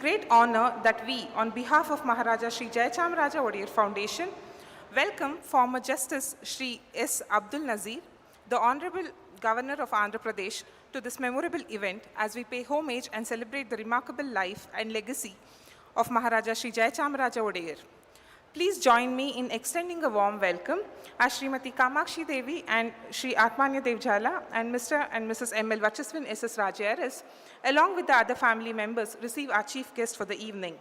great honor that we, on behalf of Maharaja Shri Jayachamaraja Wadiyar Foundation, welcome former Justice Shri S. Abdul Nazir, the Honorable Governor of Andhra Pradesh, to this memorable event as we pay homage and celebrate the remarkable life and legacy of Maharaja Shri Jayachamaraja Wadiyar. Please join me in extending a warm welcome as Srimati Kamakshi Devi and Shri Atmanya Devjala and Mr. and Mrs. M.L. Vachaswin S.S. Rajayaris, along with the other family members, receive our chief guest for the evening.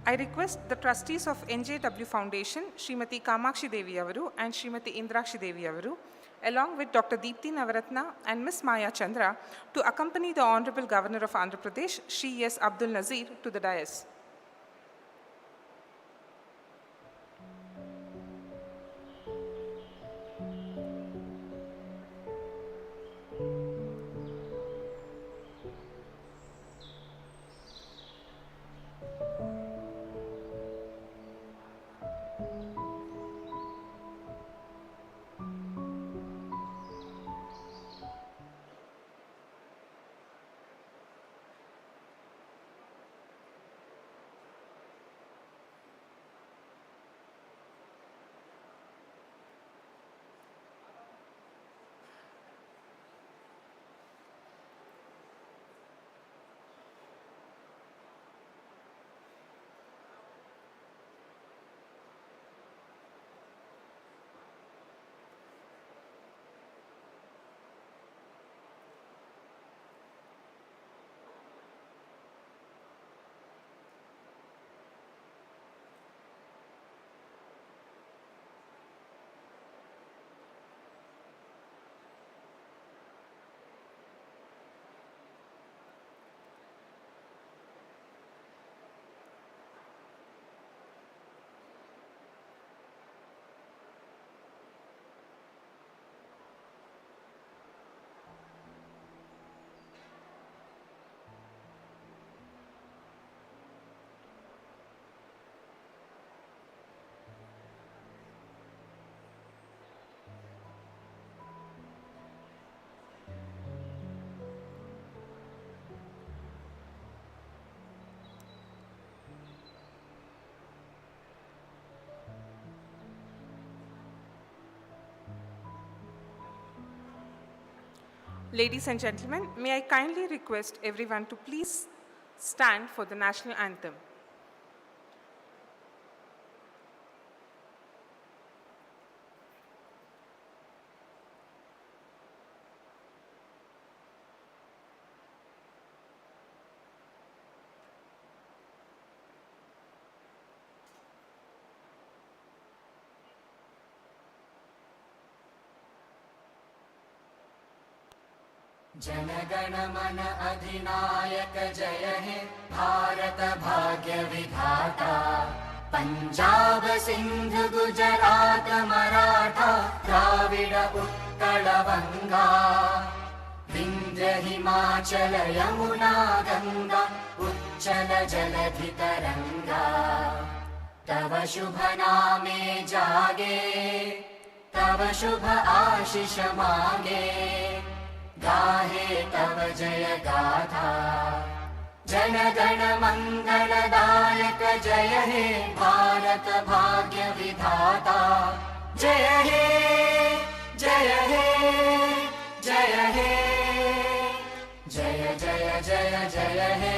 I request the trustees of NJW Foundation, Srimati Kamakshi Devi Avaru and Srimati Indrakshi Devi Avaru, along with Dr. Deepthi Navaratna and Ms. Maya Chandra, to accompany the Honorable Governor of Andhra Pradesh, Shri S. Abdul Nazir, to the dais. Ladies and gentlemen, may I kindly request everyone to please stand for the national anthem. जनगण मन अधिनायक जय हे भारत भाग्य विधाता पंजाब सिंध गुजरात मराठा द्राविड उत्कल बंगा विंध्य हिमाचल यमुना गंगा उच्चल जलधि तरंगा तव शुभ नामे जागे तव शुभ आशीष मांगे गाहे तव जय गाथा जन गण मंगलदायक जय हे भारत भाग्य विधाता जय हे। जय जय हे।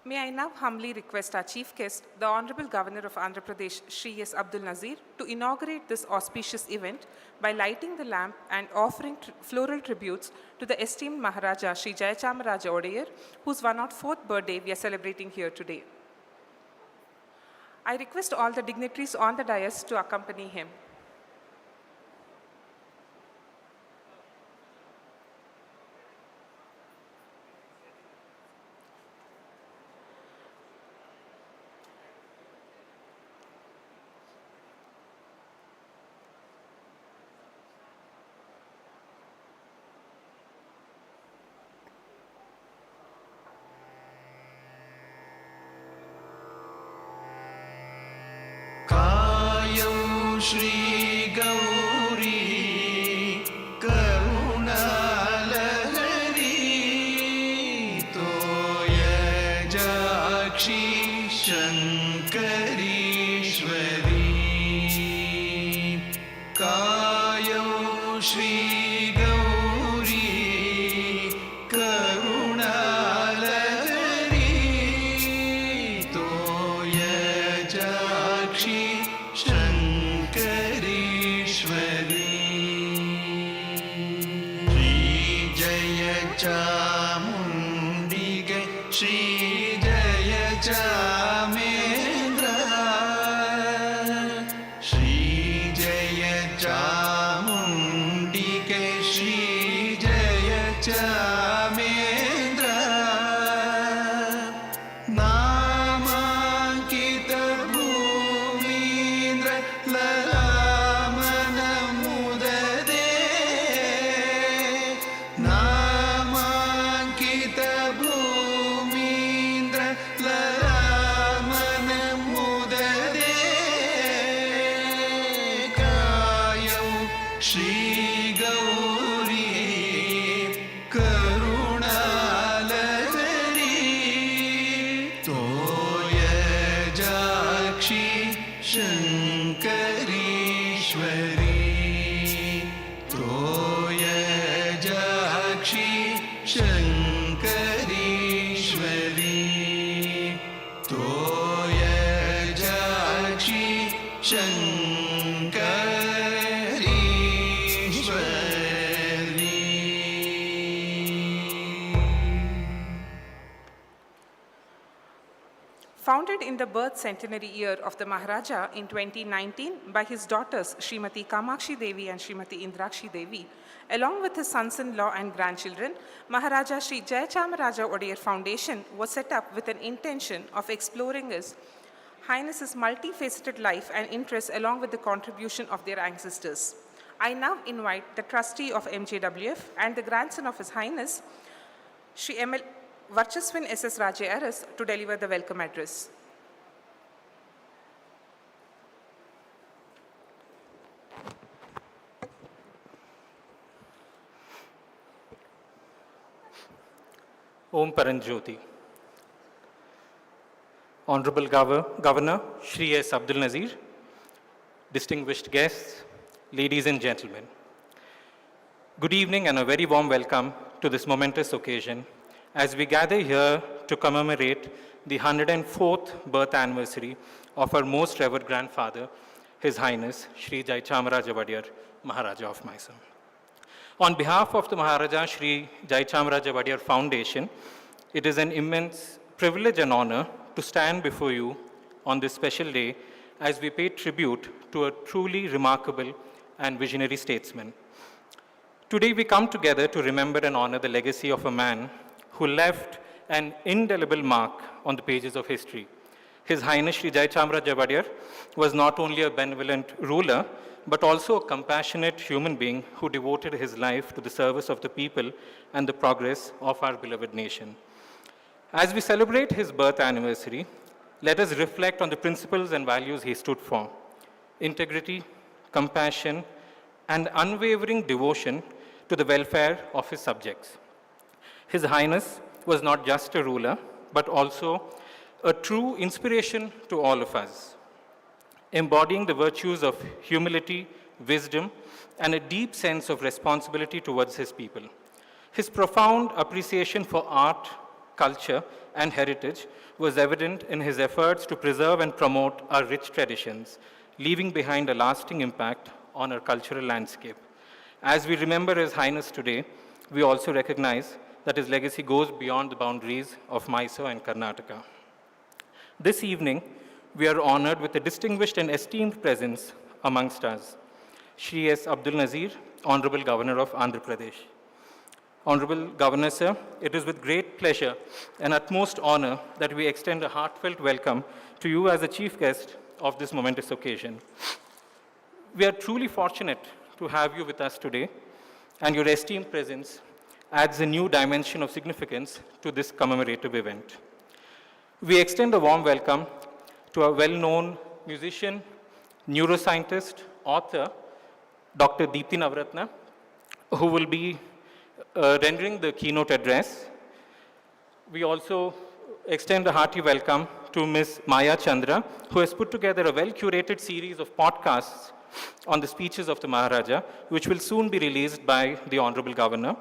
May I now humbly request our Chief Guest, the Honorable Governor of Andhra Pradesh, Shri S. Abdul Nazir, to inaugurate this auspicious event by lighting the lamp and offering floral tributes to the esteemed Maharaja Shri Jayachamaraja Wadiyar, whose 104th birthday we are celebrating here today. I request all the dignitaries on the dais to accompany him. Shri Gauri Karunalahari तोयजाक्षी शङ्करीश्वरी कायौ Shri Gauri Karunalahari तोयजाक्षी चामुण्डिगे Shri जयचामेन्द्र Shri जयचामुण्डिगे Shri जयचामेन्द्र नामाङ्कित भूमीन्द्र ललामन मुददे Shri Gauri Karunalahari तोयजाक्षी शङ्करीश्वरी तोयजाक्षी शङ्करीश्वरी तोयजाक्षी Founded in the birth centenary year of the Maharaja in 2019 by his daughters Srimati Kamakshi Devi and Srimati Indrakshi Devi, along with his sons-in-law and grandchildren, Maharaja Shri Jayachamaraja Wadiyar Foundation was set up with an intention of exploring His Highness's multifaceted life and interests along with the contribution of their ancestors. I now invite the trustee of MJWF and the grandson of His Highness, Shri M.L. Varchaswin S.S. Raje Aras, to deliver the welcome address. Om Paranjyoti. Honorable Governor Shri S. Abdul Nazir, distinguished guests, ladies and gentlemen. Good evening and a very warm welcome to this momentous occasion as we gather here to commemorate the 104th birth anniversary of our most revered grandfather, His Highness Shri Jayachamaraja Wadiyar, Maharaja of Mysore. On behalf of the Maharaja Shri Jayachamaraja Wadiyar Foundation, it is an immense privilege and honor to stand before you on this special day as we pay tribute to a truly remarkable and visionary statesman. Today we come together to remember and honor the legacy of a man who left an indelible mark on the pages of history. His Highness Shri Jayachamaraja Wadiyar was not only a benevolent ruler, but also a compassionate human being who devoted his life to the service of the people and the progress of our beloved nation. As we celebrate his birth anniversary, let us reflect on the principles and values he stood for: integrity, compassion, and unwavering devotion to the welfare of his subjects. His Highness was not just a ruler, but also a true inspiration to all of us, embodying the virtues of humility, wisdom, and a deep sense of responsibility towards his people. His profound appreciation for art, culture, and heritage was evident in his efforts to preserve and promote our rich traditions, leaving behind a lasting impact on our cultural landscape. As we remember His Highness today, we also recognize that his legacy goes beyond the boundaries of Mysore and Karnataka. This evening, we are honored with a distinguished and esteemed presence amongst us, Shri S. Abdul Nazir, Honorable Governor of Andhra Pradesh. Honorable Governor, sir, it is with great pleasure and utmost honor that we extend a heartfelt welcome to you as the chief guest of this momentous occasion. We are truly fortunate to have you with us today, and your esteemed presence adds a new dimension of significance to this commemorative event. We extend a warm welcome to a well-known musician, neuroscientist, author, Dr. Deepthi Navratna, who will be rendering the keynote address. We also extend a hearty welcome to Ms. Maya Chandra, who has put together a well-curated series of podcasts on the speeches of the Maharaja, which will soon be released by the Honorable Governor.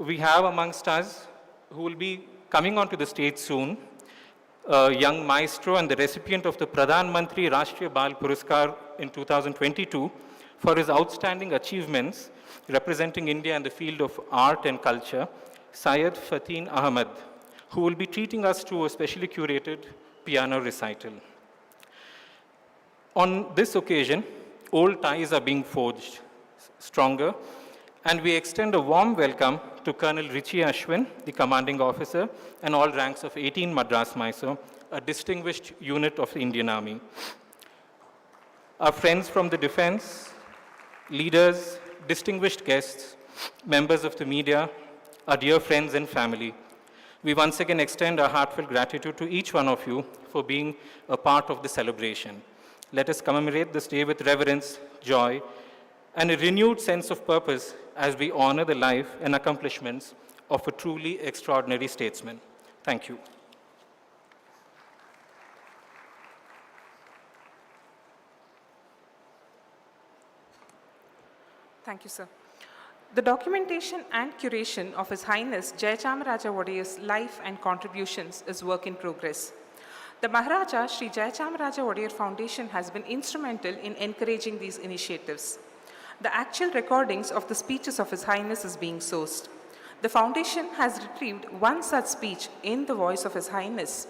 We have amongst us, who will be coming onto the stage soon, a young maestro and the recipient of the Pradhan Mantri Rashtriya Bal Puraskar in 2022 for his outstanding achievements representing India in the field of art and culture, Syed Fatin Ahmed, who will be treating us to a specially curated piano recital. On this occasion, old ties are being forged stronger, and we extend a warm welcome to Colonel Richie Ashwin, the commanding officer, and all ranks of 18 Madras Mysore, a distinguished unit of the Indian Army. Our friends from the defense, leaders, distinguished guests, members of the media, our dear friends and family, we once again extend our heartfelt gratitude to each one of you for being a part of the celebration. Let us commemorate this day with reverence, joy, and a renewed sense of purpose as we honor the life and accomplishments of a truly extraordinary statesman. Thank you. Thank you, sir. The documentation and curation of His Highness Jayachamaraja Wadiyar's life and contributions is work in progress. The Maharaja Shri Jayachamaraja Wadiyar Foundation has been instrumental in encouraging these initiatives. The actual recordings of the speeches of His Highness is being sourced. The foundation has retrieved one such speech in the voice of His Highness,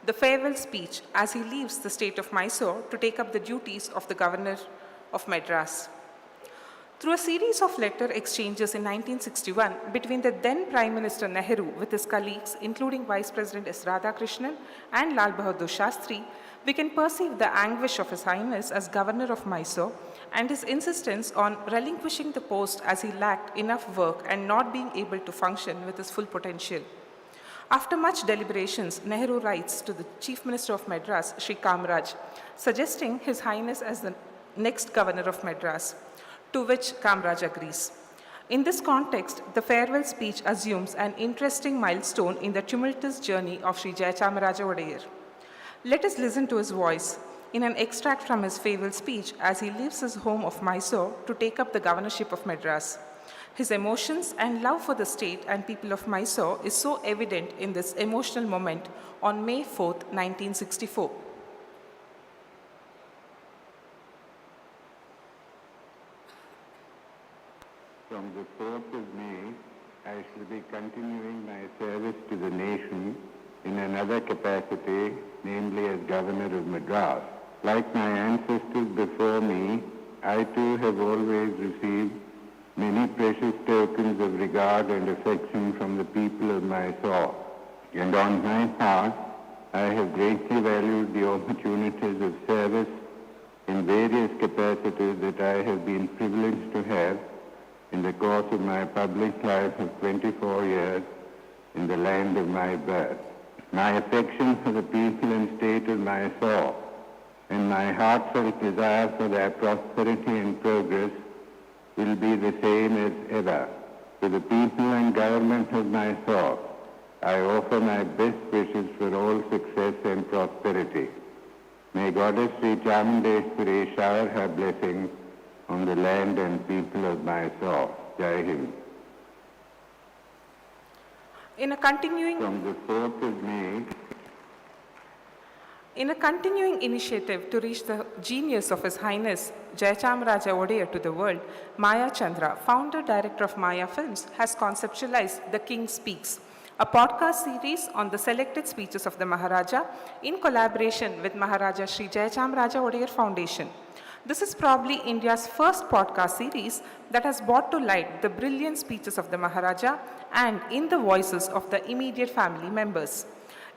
the farewell speech as he leaves the state of Mysore to take up the duties of the Governor of Madras. Through a series of letter exchanges in 1961 between the then Prime Minister Nehru with his colleagues, including Vice President S. Radhakrishnan and Lal Bahadur Shastri, we can perceive the anguish of His Highness as Governor of Mysore and his insistence on relinquishing the post as he lacked enough work and not being able to function with his full potential. After much deliberations, Nehru writes to the Chief Minister of Madras, Shri Kamaraj, suggesting His Highness as the next Governor of Madras, to which Kamaraj agrees. In this context, the farewell speech assumes an interesting milestone in the tumultuous journey of Shri Jayachamaraja Wadiyar. Let us listen to his voice in an extract from his farewell speech as he leaves his home of Mysore to take up the governorship of Madras. His emotions and love for the state and people of Mysore is so evident in this emotional moment on May 4th, 1964. From the 4th of May, I shall be continuing my service to the nation in another capacity, namely as Governor of Madras. Like my ancestors before me, I too have always received many precious tokens of regard and affection from the people of Mysore. And on my part, I have greatly valued the opportunities of service in various capacities that I have been privileged to have in the course of my public life of 24 years in the land of my birth. My affection for the people and state of Mysore and my heartfelt desire for their prosperity and progress will be the same as ever. To the people and government of Mysore, I offer my best wishes for all success and prosperity. May Goddess Sri Chamundeshwari shower her blessings on the land and people of Mysore. Jai Hind. In a continuing From the 4th of May, In a continuing initiative to reach the genius of His Highness Jayachamaraja Wadiyar to the world, Maya Chandra, founder-director of Maya Films, has conceptualized The King Speaks, a podcast series on the selected speeches of the Maharaja in collaboration with Maharaja Shri Jayachamaraja Wadiyar Foundation. This is probably India's first podcast series that has brought to light the brilliant speeches of the Maharaja and in the voices of the immediate family members.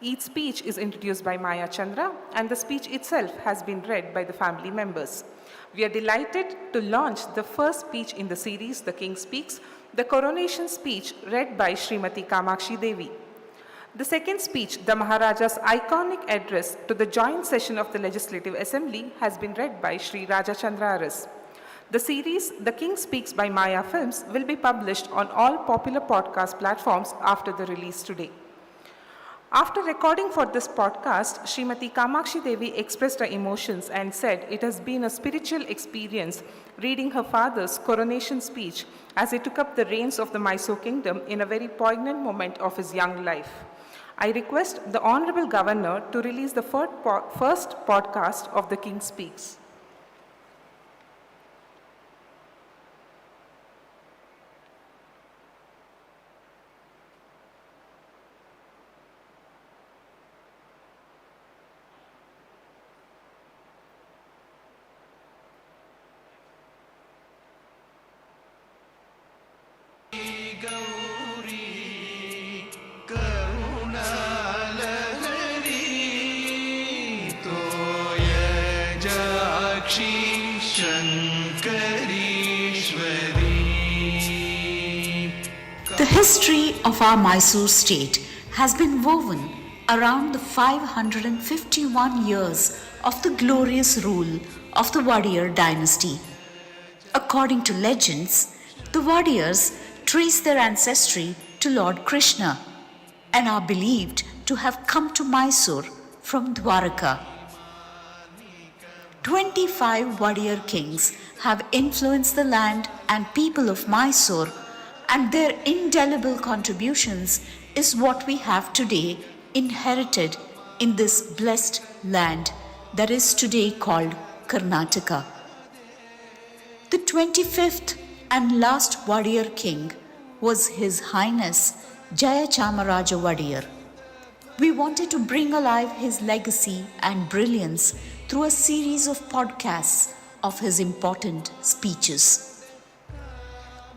Each speech is introduced by Maya Chandra and the speech itself has been read by the family members. We are delighted to launch the first speech in the series, The King Speaks, the coronation speech read by Srimati Kamakshi Devi. The second speech, the Maharaja's iconic address to the joint session of the Legislative Assembly, has been read by Sri Rajachandra. The series, The King Speaks by Maya Films, will be published on all popular podcast platforms after the release today. After recording for this podcast, Srimati Kamakshi Devi expressed her emotions and said it has been a spiritual experience reading her father's coronation speech as he took up the reins of the Mysore kingdom in a very poignant moment of his young life. I request the Honorable Governor to release the first podcast of The King Speaks. Gauri Karunalahari तोयजाक्षी शङ्करीश्वरी. The history of our Mysore state has been woven around the 551 years of the glorious rule of the Wadiyar dynasty. According to legends, the Wadiyars trace their ancestry to Lord Krishna and are believed to have come to Mysore from Dwaraka. 25 Wadiyar kings have influenced the land and people of Mysore, and their indelible contributions is what we have today inherited in this blessed land that is today called Karnataka. The 25th and last Wadiyar king was His Highness Jayachamaraja Wadiyar. We wanted to bring alive his legacy and brilliance through a series of podcasts of his important speeches.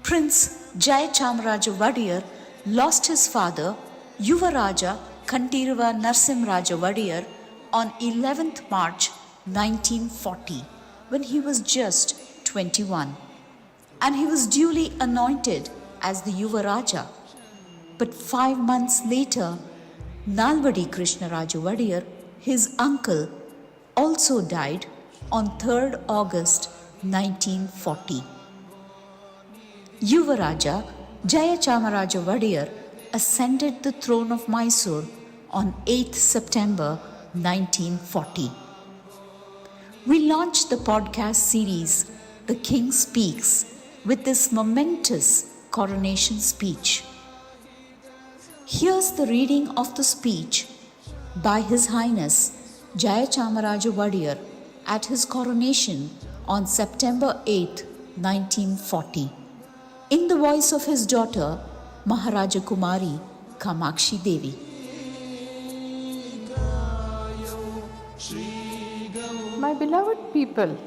Prince Jayachamaraja Wadiyar lost his father, Yuvaraja Kantirava Narsimraja Wadiyar, on 11th March 1940 when he was just 21. And he was duly anointed as the Yuvaraja. But 5 months later, Nalvadi Krishnaraja Wadiyar, his uncle, also died on 3rd August 1940. Yuvaraja Jayachamaraja Wadiyar ascended the throne of Mysore on 8th September 1940. We launched the podcast series The King Speaks with this momentous coronation speech. Here's the reading of the speech by His Highness Jayachamaraja Wadiyar at his coronation on September 8, 1940, in the voice of his daughter Maharaja Kumari Kamakshi Devi. My beloved people,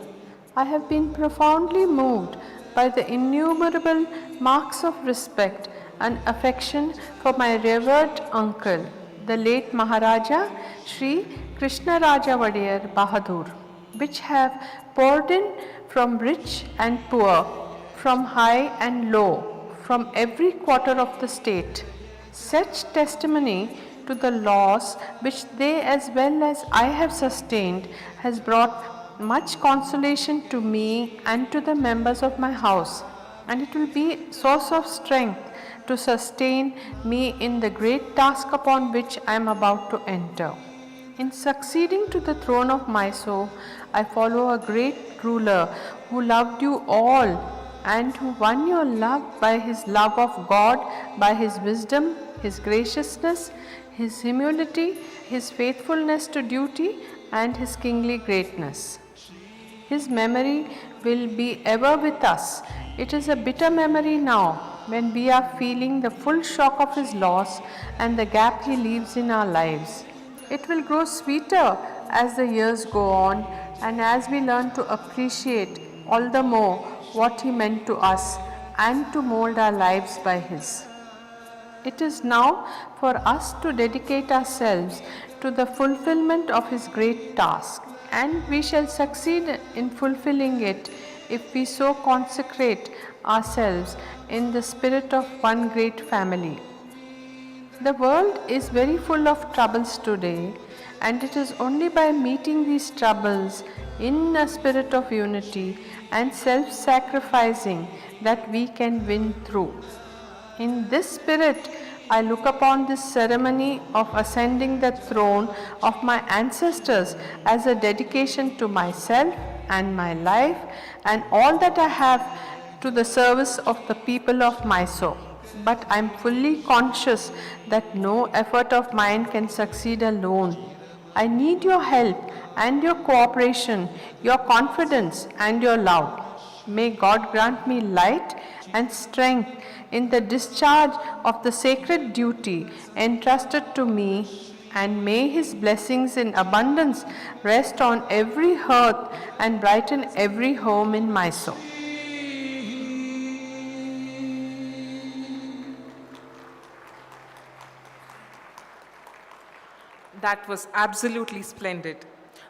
I have been profoundly moved by the innumerable marks of respect and affection for my revered uncle, the late Maharaja Shri Krishnaraja Wadiyar Bahadur, which have poured in from rich and poor, from high and low, from every quarter of the state, such testimony to the laws which they as well as I have sustained has brought much consolation to me and to the members of my house, and it will be a source of strength to sustain me in the great task upon which I am about to enter. In succeeding to the throne of Mysore, I follow a great ruler who loved you all and who won your love by his love of God, by his wisdom, his graciousness, his humility, his faithfulness to duty, and his kingly greatness. His memory will be ever with us. It is a bitter memory now when we are feeling the full shock of his loss and the gap he leaves in our lives. It will grow sweeter as the years go on and as we learn to appreciate all the more what he meant to us and to mold our lives by his. It is now for us to dedicate ourselves to the fulfillment of his great task, and we shall succeed in fulfilling it if we so consecrate ourselves in the spirit of one great family. The world is very full of troubles today, and it is only by meeting these troubles in a spirit of unity and self-sacrificing that we can win through. In this spirit, I look upon this ceremony of ascending the throne of my ancestors as a dedication to myself and my life and all that I have to the service of the people of Mysore. But I am fully conscious that no effort of mine can succeed alone. I need your help and your cooperation, your confidence and your love. May God grant me light and strength in the discharge of the sacred duty entrusted to me, and may His blessings in abundance rest on every hearth and brighten every home in Mysore. That was absolutely splendid.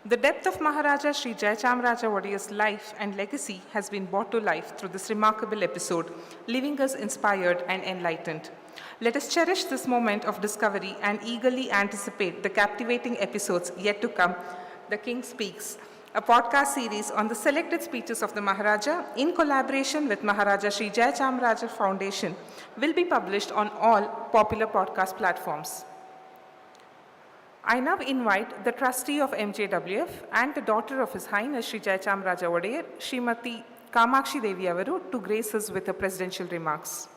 The depth of Maharaja Shri Jayachamaraja Wadiyar's life and legacy has been brought to life through this remarkable episode, leaving us inspired and enlightened. Let us cherish this moment of discovery and eagerly anticipate the captivating episodes yet to come. The King Speaks, a podcast series on the selected speeches of the Maharaja in collaboration with Maharaja Shri Jayachamaraja Foundation, will be published on all popular podcast platforms. I now invite the trustee of MJWF and the daughter of His Highness Shri Jayachamaraja Wadiyar, Srimati Kamakshi Devi Avaru, to grace us with her presidential remarks.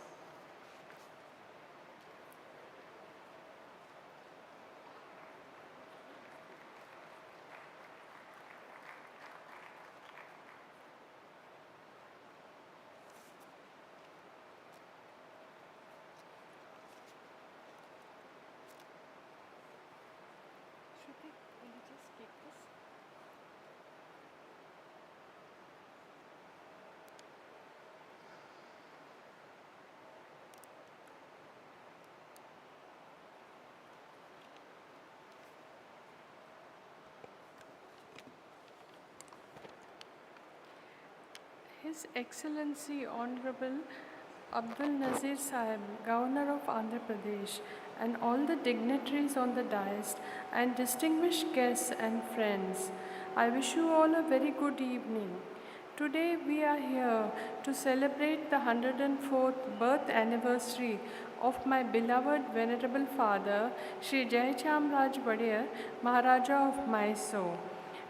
His Excellency Honorable Abdul Nazir Sahib, Governor of Andhra Pradesh, and all the dignitaries on the dais, and distinguished guests and friends, I wish you all a very good evening. Today we are here to celebrate the 104th birth anniversary of my beloved venerable father, Shri Jayachamaraja Wadiyar, Maharaja of Mysore.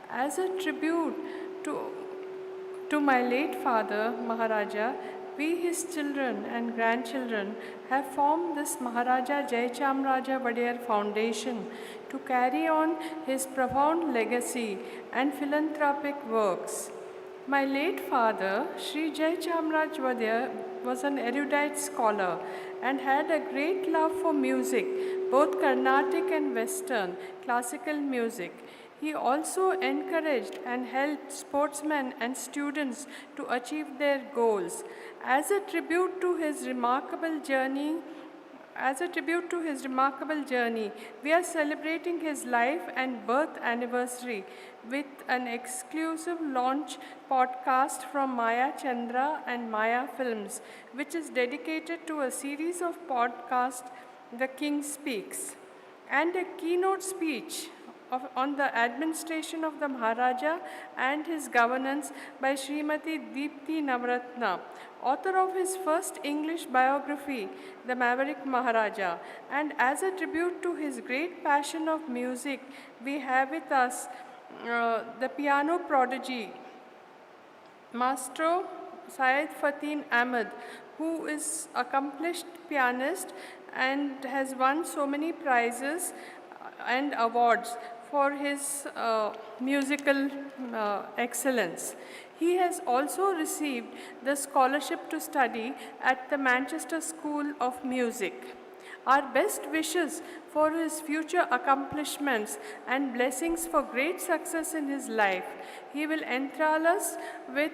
As a tribute to my late father, Maharaja, we, his children and grandchildren, have formed this Maharaja Jayachamaraja Wadiyar Foundation to carry on his profound legacy and philanthropic works. My late father, Shri Jayachamaraja Wadiyar, was an erudite scholar and had a great love for music, both Carnatic and Western classical music. He also encouraged and helped sportsmen and students to achieve their goals. As a tribute to his remarkable journey, we are celebrating his life and birth anniversary with an exclusive launch podcast from Maya Chandra and Maya Films, which is dedicated to a series of podcasts, The King Speaks, and a keynote speech on the administration of the Maharaja and his governance by Srimati Deepti Navratna, author of his first English biography, The Maverick Maharaja. And as a tribute to his great passion of music, we have with us the piano prodigy, Maestro Syed Fatin Ahmed, who is accomplished pianist and has won so many prizes and awards for his musical excellence. He has also received the scholarship to study at the Manchester School of Music. Our best wishes for his future accomplishments and blessings for great success in his life. He will enthrall us with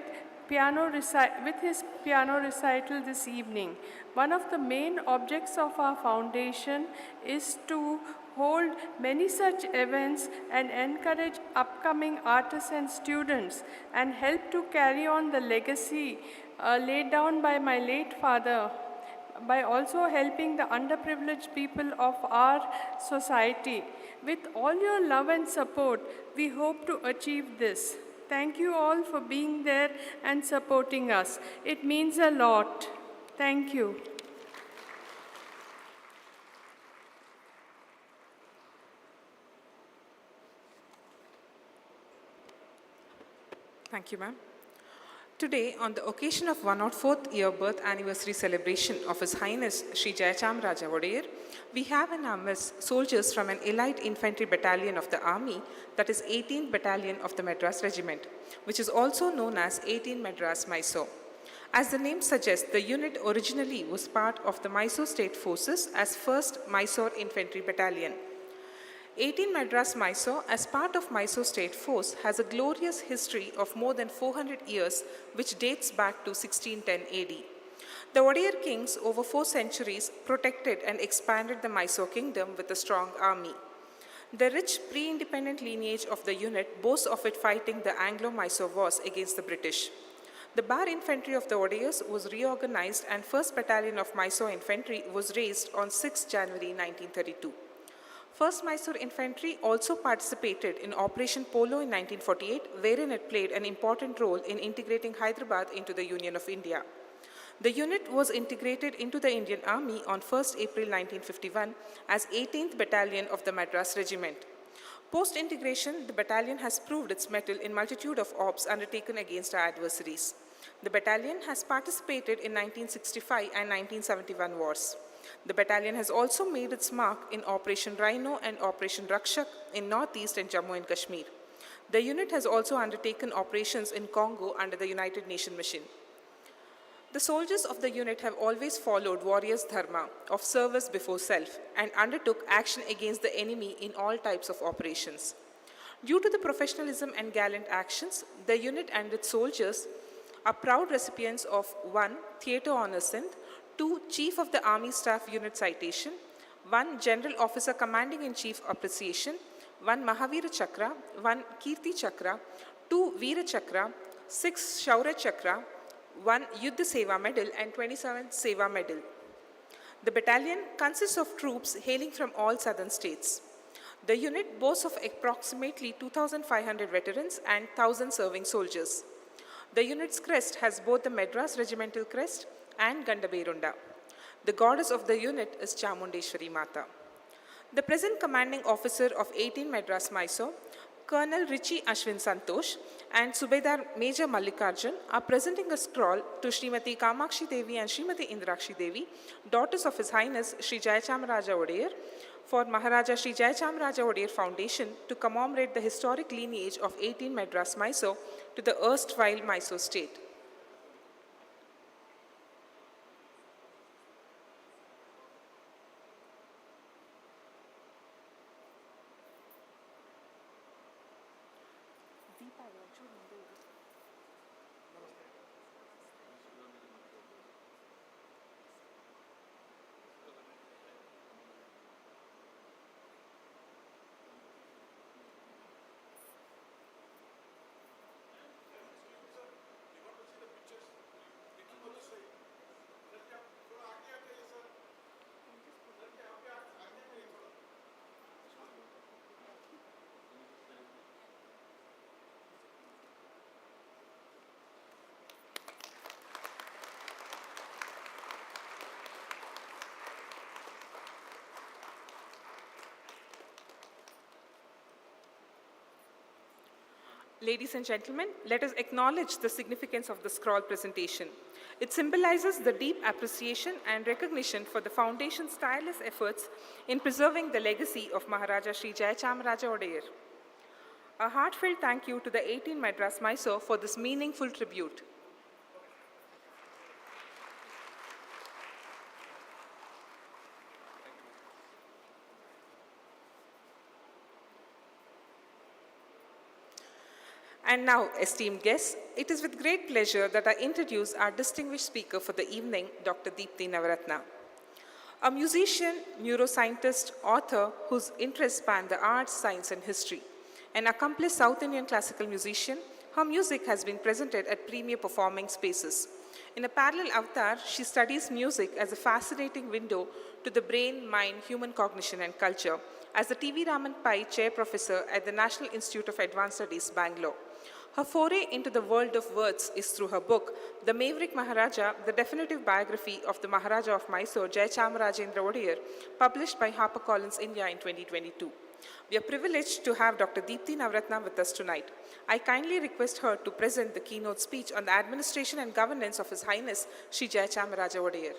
his piano recital this evening. One of the main objects of our foundation is to hold many such events and encourage upcoming artists and students and help to carry on the legacy laid down by my late father, by also helping the underprivileged people of our society. With all your love and support, we hope to achieve this. Thank you all for being there and supporting us. It means a lot. Thank you. Thank you, ma'am. Today, on the occasion of 104th year birth anniversary celebration of His Highness Shri Jayachamaraja Wadiyar, we have in our midst soldiers from an elite infantry battalion of the army, that is 18th Battalion of the Madras Regiment, which is also known as 18 Madras Mysore. As the name suggests, the unit originally was part of the Mysore State Forces as 1st Mysore Infantry Battalion. 18 Madras Mysore, as part of Mysore State Force, has a glorious history of more than 400 years, which dates back to 1610 AD. The Wadiyar kings, over 4 centuries, protected and expanded the Mysore kingdom with a strong army. The rich pre-independent lineage of the unit boasts of it fighting the Anglo-Mysore wars against the British. The Bar Infantry of the Wadiyars was reorganized and 1st Battalion of Mysore Infantry was raised on 6 January 1932. 1st Mysore Infantry also participated in Operation Polo in 1948, wherein it played an important role in integrating Hyderabad into the Union of India. The unit was integrated into the Indian Army on 1st April 1951 as 18th Battalion of the Madras Regiment. Post-integration, the battalion has proved its mettle in multitude of ops undertaken against our adversaries. The battalion has participated in 1965 and 1971 wars. The battalion has also made its mark in Operation Rhino and Operation Rakshak in Northeast and Jammu and Kashmir. The unit has also undertaken operations in Congo under the United Nations mission. The soldiers of the unit have always followed warriors' dharma of service before self and undertook action against the enemy in all types of operations. Due to the professionalism and gallant actions, the unit and its soldiers are proud recipients of 1. Theatre Honour Sindh, 2. Chief of the Army Staff Unit Citation, 1. General Officer Commanding-in-Chief Appreciation, 1. Mahavira Chakra, 1. Kirti Chakra, 2. Veera Chakra, 6. Shaurya Chakra, 1 Yuddha Seva Medal and 27 Seva Medal. The battalion consists of troops hailing from all southern states. The unit boasts of approximately 2,500 veterans and 1,000 serving soldiers. The unit's crest has both the Madras regimental crest and Gandaberunda. The goddess of the unit is Chamundeshwari Mata. The present commanding officer of 18 Madras Mysore, Colonel Richi Ashwin Santosh and Subedar Major Mallikarjun are presenting a scroll to Srimati Kamakshi Devi and Srimati Indrakshi Devi, daughters of His Highness Shri Jayachamaraja Wadiyar, for Maharaja Shri Jayachamaraja Wadiyar Foundation to commemorate the historic lineage of 18 Madras Mysore to the erstwhile Mysore state. Ladies and gentlemen, let us acknowledge the significance of the scroll presentation. It symbolizes the deep appreciation and recognition for the Foundation's tireless efforts in preserving the legacy of Maharaja Shri Jayachamaraja Wadiyar. A heartfelt thank you to the 18 Madras Mysore for this meaningful tribute. And now, esteemed guests, it is with great pleasure that I introduce our distinguished speaker for the evening, Dr. Deepti Navaratna. A musician, neuroscientist, author whose interests span the arts, science, and history. An accomplished South Indian classical musician, her music has been presented at premier performing spaces. In a parallel avatar, she studies music as a fascinating window to the brain, mind, human cognition, and culture as the T.V. Raman Pai Chair Professor at the National Institute of Advanced Studies, Bangalore. Her foray into the world of words is through her book, The Maverick Maharaja, the definitive biography of the Maharaja of Mysore, Jayachamaraja Wadiyar, published by HarperCollins India in 2022. We are privileged to have Dr. Deepti Navaratna with us tonight. I kindly request her to present the keynote speech on the administration and governance of His Highness Shri Jayachamaraja Wadiyar.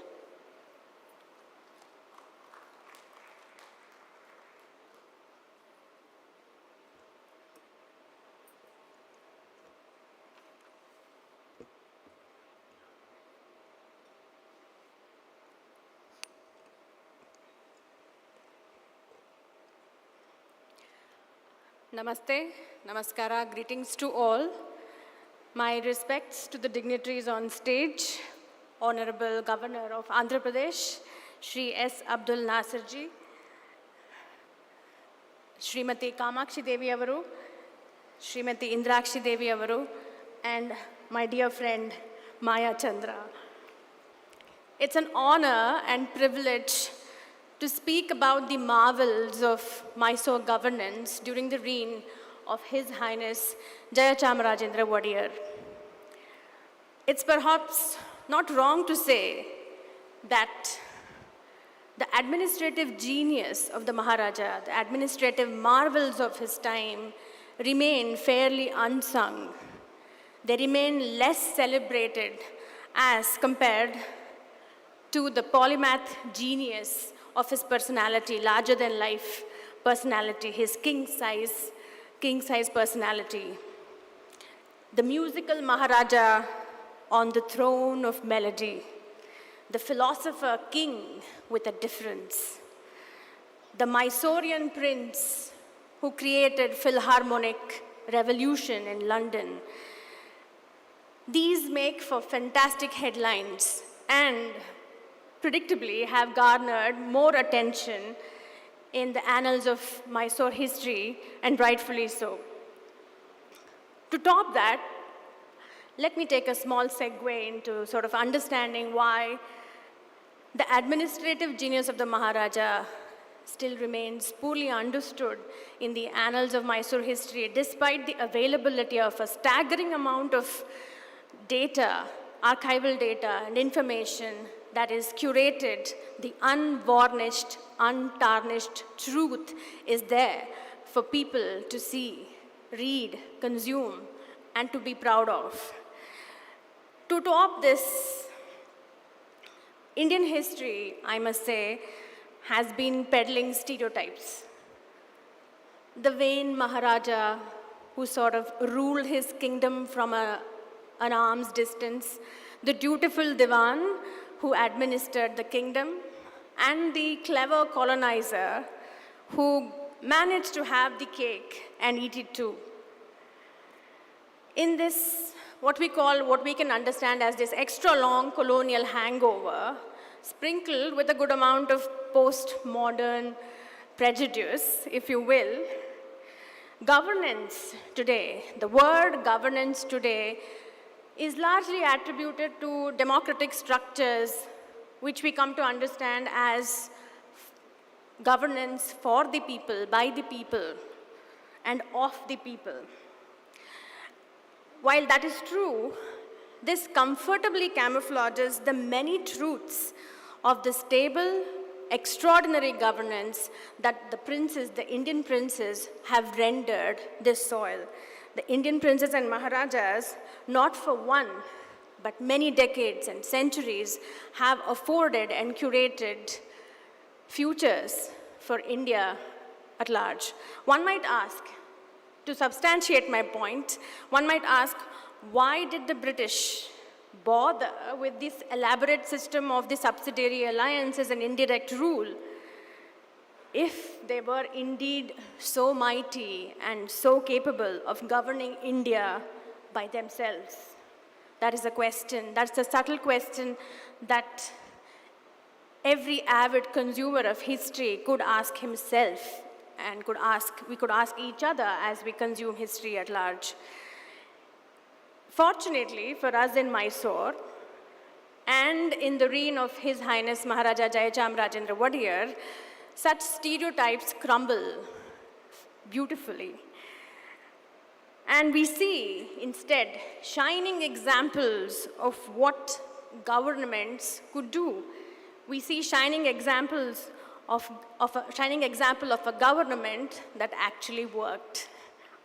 Namaste, Namaskara, greetings to all. My respects to the dignitaries on stage, Honorable Governor of Andhra Pradesh, Shri S. Abdul Nasir ji, Srimati Kamakshi Devi Avaru, Srimati Indrakshi Devi Avaru, and my dear friend Maya Chandra. It's an honor and privilege to speak about the marvels of Mysore governance during the reign of His Highness Jayachamaraja Wadiyar. It's perhaps not wrong to say that the administrative genius of the Maharaja, the administrative marvels of his time remain fairly unsung. They remain less celebrated as compared to the polymath genius of his personality, larger than life personality, his king size personality. The musical Maharaja on the throne of melody, the philosopher king with a difference, the Mysorean prince who created Philharmonic revolution in London. These make for fantastic headlines and predictably have garnered more attention in the annals of Mysore history, and rightfully so. To top that, let me take a small segue into sort of understanding why the administrative genius of the Maharaja still remains poorly understood in the annals of Mysore history, despite the availability of a staggering amount of data, archival data and information that is curated. The unvarnished, untarnished truth is there for people to see, read, consume, and to be proud of. To top this, Indian history, I must say, has been peddling stereotypes. The vain Maharaja who sort of ruled his kingdom from an arm's distance, the dutiful Diwan who administered the kingdom, and the clever colonizer who managed to have the cake and eat it too. In this, what we can understand as this extra long colonial hangover, sprinkled with a good amount of postmodern prejudice, if you will, governance today, the word governance today, is largely attributed to democratic structures, which we come to understand as governance for the people, by the people, and of the people. While that is true, this comfortably camouflages the many truths of the stable, extraordinary governance that the princes, the Indian princes, have rendered this soil. the Indian princes and Maharajas, not for one, but many decades and centuries, have afforded and curated futures for India at large. One might ask, to substantiate my point, one might ask, why did the British bother with this elaborate system of the subsidiary alliances and indirect rule if they were indeed so mighty and so capable of governing India by themselves? That is a question, that's a subtle question that every avid consumer of history could ask himself and we could ask each other as we consume history at large. Fortunately for us in Mysore, and in the reign of His Highness Maharaja Jayachamaraja Wadiyar, such stereotypes crumble beautifully. And we see instead shining examples of what governments could do. We see shining examples of a government that actually worked,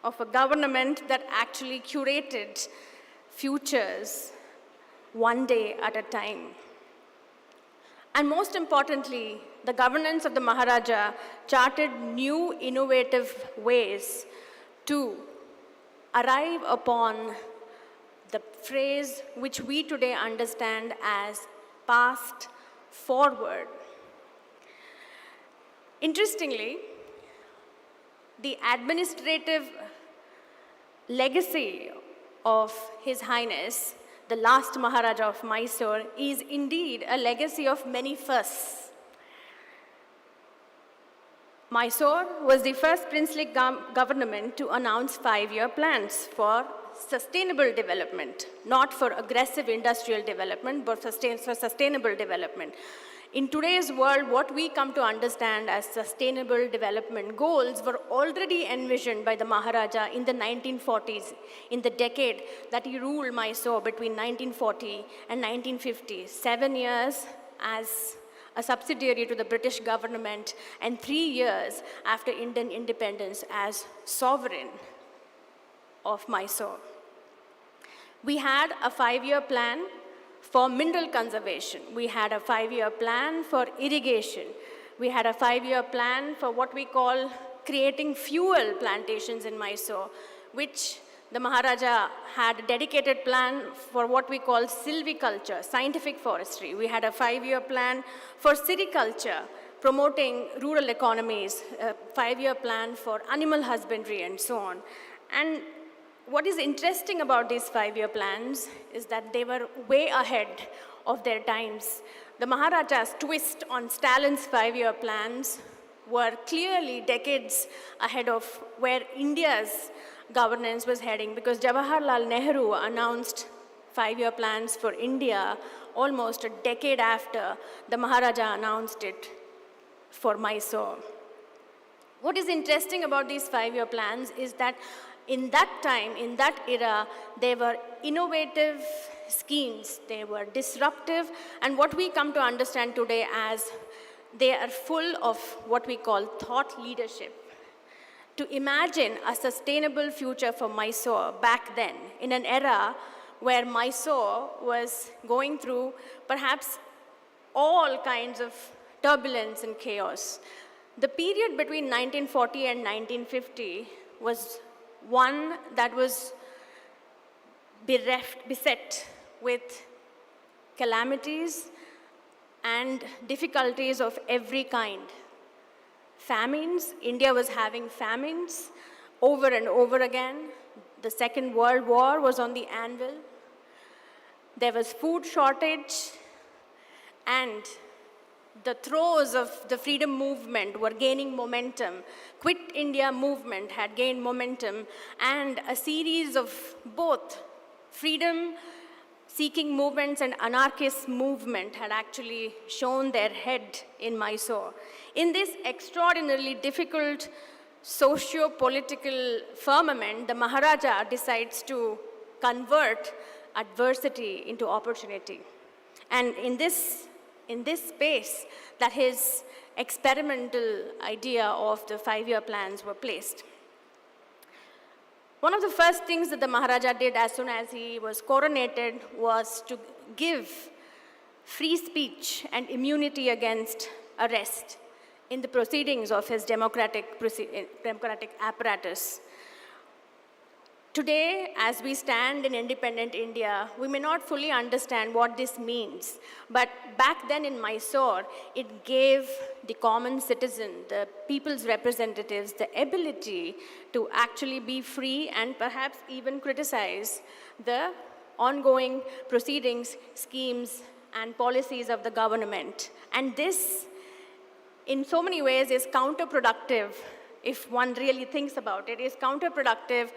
of a government that actually curated futures one day at a time. And most importantly, the governance of the Maharaja charted new innovative ways to arrive upon the phrase which we today understand as past forward. Interestingly, the administrative legacy of His Highness, the last Maharaja of Mysore, is indeed a legacy of many firsts. Mysore was the first princely government to announce 5-year plans for sustainable development, not for aggressive industrial development, but for sustainable development. In today's world, what we come to understand as sustainable development goals were already envisioned by the Maharaja in the 1940s, in the decade that he ruled Mysore between 1940 and 1950, 7 years as a subsidiary to the British government, and 3 years after Indian independence as sovereign of Mysore. We had a 5-year plan for mineral conservation. We had a 5-year plan for irrigation. We had a 5-year plan for what we call creating fuel plantations in Mysore, which the Maharaja had a dedicated plan for what we call silviculture, scientific forestry. We had a 5-year plan for sericulture, promoting rural economies, a 5-year plan for animal husbandry, and so on. And what is interesting about these 5-year plans is that they were way ahead of their times. The Maharaja's twist on Stalin's 5-year plans were clearly decades ahead of where India's governance was heading, because Jawaharlal Nehru announced 5-year plans for India almost a decade after the Maharaja announced it for Mysore. What is interesting about these 5-year plans is that in that time, in that era, they were innovative schemes, they were disruptive, and what we come to understand today as they are full of what we call thought leadership. To imagine a sustainable future for Mysore back then, in an era where Mysore was going through perhaps all kinds of turbulence and chaos. The period between 1940 and 1950 was one that was beset with calamities and difficulties of every kind. Famines, India was having famines over and over again. The Second World War was on the anvil. There was food shortage, and the throes of the freedom movement were gaining momentum. Quit India movement had gained momentum, and a series of both freedom-seeking movements and anarchist movement had actually shown their head in Mysore. In this extraordinarily difficult socio-political firmament, the Maharaja decides to convert adversity into opportunity. And in this space that his experimental idea of the 5-year plans were placed. One of the first things that the Maharaja did as soon as he was coronated was to give free speech and immunity against arrest in the proceedings of his democratic apparatus. Today, as we stand in independent India, we may not fully understand what this means. But back then in Mysore, it gave the common citizen, the people's representatives, the ability to actually be free and perhaps even criticize the ongoing proceedings, schemes, and policies of the government. And this, in so many ways, is counterproductive. If one really thinks about it, is counterproductive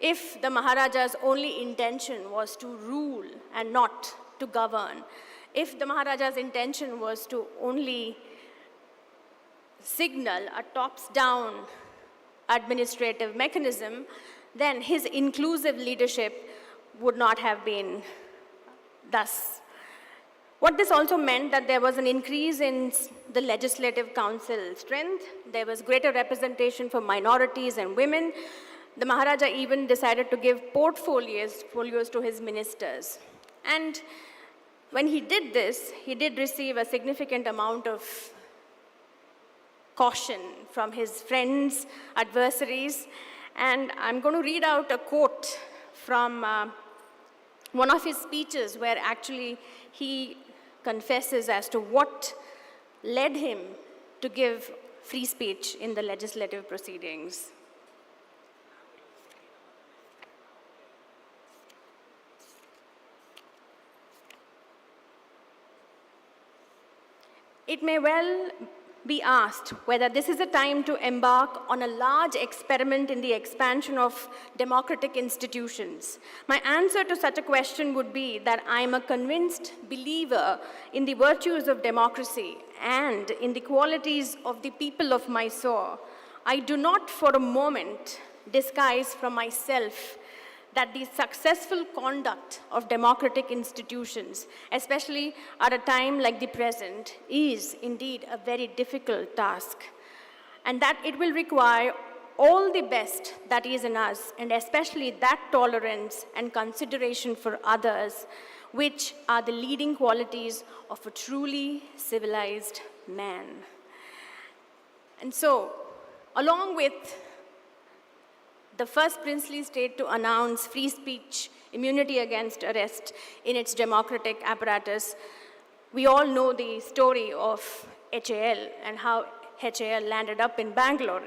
if the Maharaja's only intention was to rule and not to govern. If the Maharaja's intention was to only signal a tops-down administrative mechanism, then his inclusive leadership would not have been thus. What this also meant that there was an increase in the legislative council strength, there was greater representation for minorities and women. The Maharaja even decided to give portfolios to his ministers. And when he did this, he did receive a significant amount of caution from his friends, adversaries. And I'm going to read out a quote from one of his speeches where actually he confesses as to what led him to give free speech in the legislative proceedings. It may well be asked whether this is a time to embark on a large experiment in the expansion of democratic institutions. My answer to such a question would be that I am a convinced believer in the virtues of democracy and in the qualities of the people of Mysore. I do not for a moment disguise from myself that the successful conduct of democratic institutions, especially at a time like the present, is indeed a very difficult task, and that it will require all the best that is in us, and especially that tolerance and consideration for others, which are the leading qualities of a truly civilized man. And so, along with the first princely state to announce free speech, immunity against arrest in its democratic apparatus, we all know the story of HAL and how HAL landed up in Bangalore.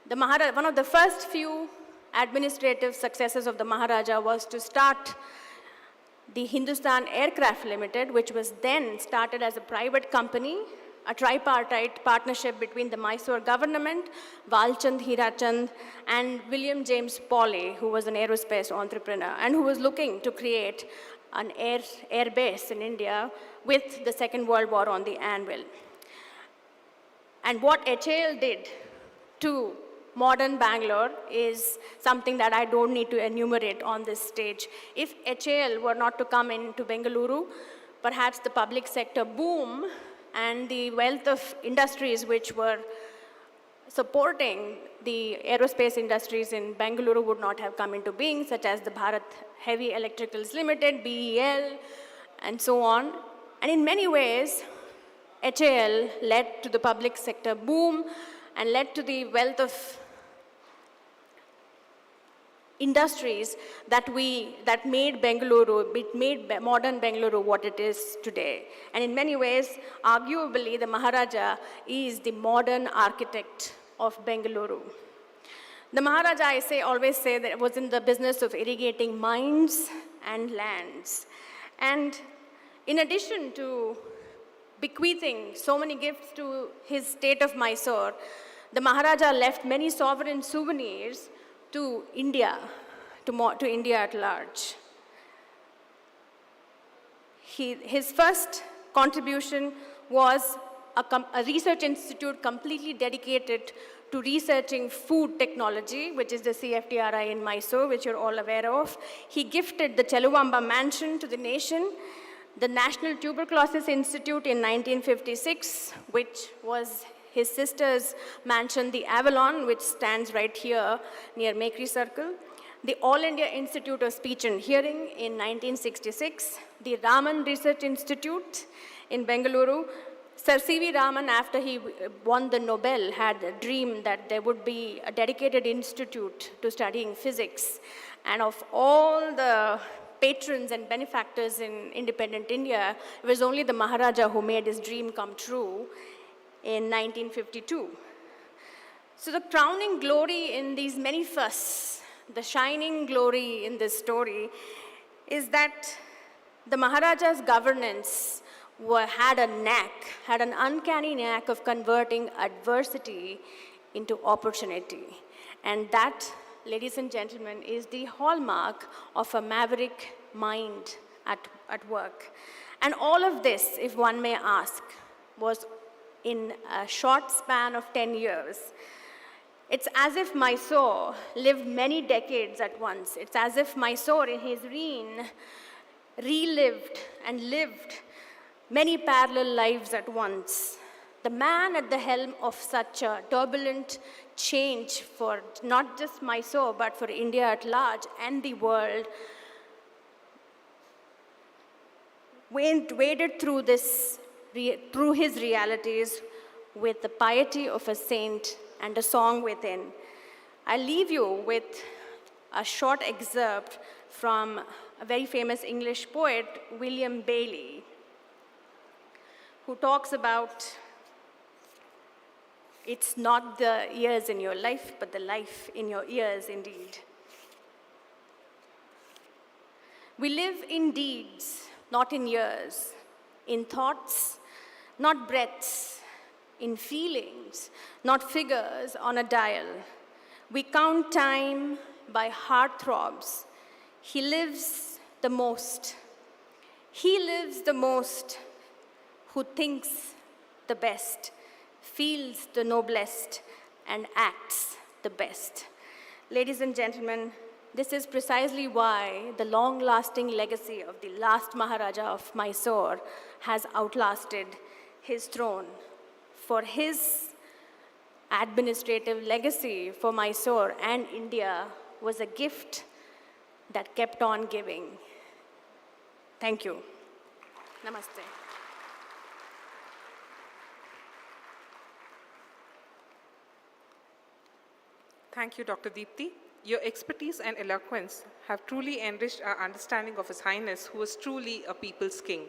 One of the first few administrative successes of the Maharaja was to start the Hindustan Aircraft Limited, which was then started as a private company, a tripartite partnership between the Mysore government, Valchand Hirachand, and William James Pauly, who was an aerospace entrepreneur and who was looking to create an air base in India with the Second World War on the anvil. And what HAL did to modern Bangalore is something that I don't need to enumerate on this stage. If HAL were not to come into Bengaluru, perhaps the public sector boom and the wealth of industries which were supporting the aerospace industries in Bengaluru would not have come into being, such as the Bharat Heavy Electricals Limited, BEL, and so on. And in many ways, HAL led to the public sector boom and led to the wealth of industries that made modern Bengaluru what it is today. And in many ways, arguably, the Maharaja is the modern architect of Bengaluru. The Maharaja, always say that was in the business of irrigating mines and lands. And in addition to bequeathing so many gifts to his state of Mysore, the Maharaja left many sovereign souvenirs to India, to India at large. His first contribution was a research institute completely dedicated to researching food technology, which is the CFTRI in Mysore, which you're all aware of. He gifted the Cheluvamba Mansion to the nation, the National Tuberculosis Institute in 1956, which was his sister's mansion, the Avalon, which stands right here near Makery Circle. the All India Institute of Speech and Hearing in 1966, the Raman Research Institute in Bengaluru. Sir C.V. Raman, after he won the Nobel, had a dream that there would be a dedicated institute to studying physics. And of all the patrons and benefactors in independent India, it was only the Maharaja who made his dream come true in 1952. So the crowning glory in these many firsts, the shining glory in this story, is that the Maharaja's governance had an uncanny knack of converting adversity into opportunity. And that, ladies and gentlemen, is the hallmark of a maverick mind at work. And all of this, if one may ask, was in a short span of 10 years. It's as if Mysore lived many decades at once. It's as if Mysore, in his reign, relived and lived many parallel lives at once. The man at the helm of such a turbulent change for not just Mysore, but for India at large and the world, waded through his realities with the piety of a saint and a song within. I'll leave you with a short excerpt from a very famous English poet, William Bailey, who talks about it's not the years in your life, but the life in your ears indeed. We live in deeds, not in years, in thoughts, not breaths, in feelings, not figures on a dial. We count time by heartthrobs. He lives the most. He lives the most who thinks the best, feels the noblest, and acts the best. Ladies and gentlemen, this is precisely why the long-lasting legacy of the last Maharaja of Mysore has outlasted his throne. For his administrative legacy for Mysore and India was a gift that kept on giving. Thank you. Namaste. Thank you, Dr. Deepthi. Your expertise and eloquence have truly enriched our understanding of His Highness, who is truly a people's king.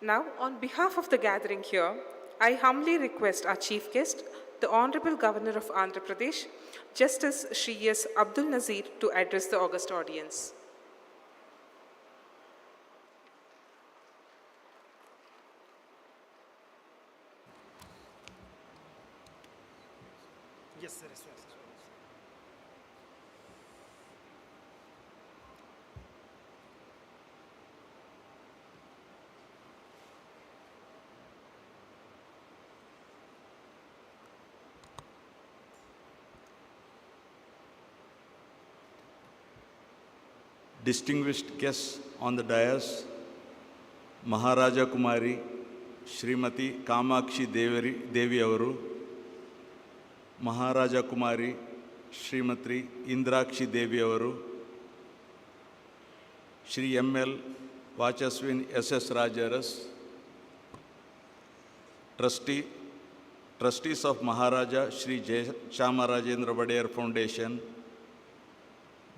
Now, on behalf of the gathering here, I humbly request our chief guest, the Honorable Governor of Andhra Pradesh, Justice Shri S. Abdul Nazir, to address the august audience. Yes, sir. Yes, sir. Distinguished guests on the dais, Maharaja Kumari, Srimati Kamakshi Devi Avaru, Maharaja Kumari, Srimati Indrakshi Devi Avaru, Shri M.L. Vachaswin S.S. Rajaras, Trustees of Maharaja Shri Jayachamaraja Wadiyar Foundation,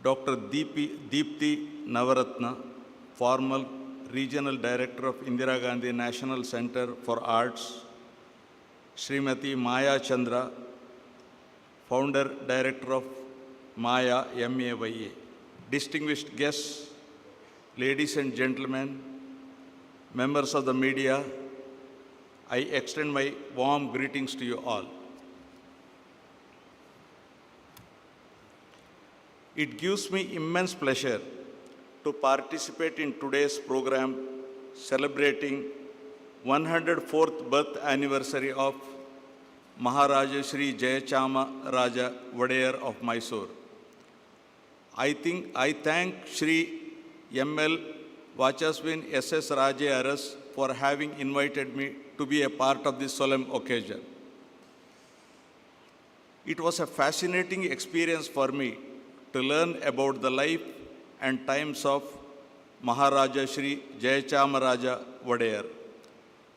Dr. Deepthi Navaratna, former Regional Director of Indira Gandhi National Center for Arts, Srimati Maya Chandra, Founder Director of Maya MAYA. Distinguished guests, ladies and gentlemen, members of the media, I extend my warm greetings to you all. It gives me immense pleasure to participate in today's program celebrating 104th birth anniversary of Maharaja Shri Jayachamaraja Wadiyar of Mysore. I thank Shri M.L. Vachaswin S.S. Rajayaras for having invited me to be a part of this solemn occasion. It was a fascinating experience for me to learn about the life and times of Maharaja Shri Jayachamaraja Wadiyar,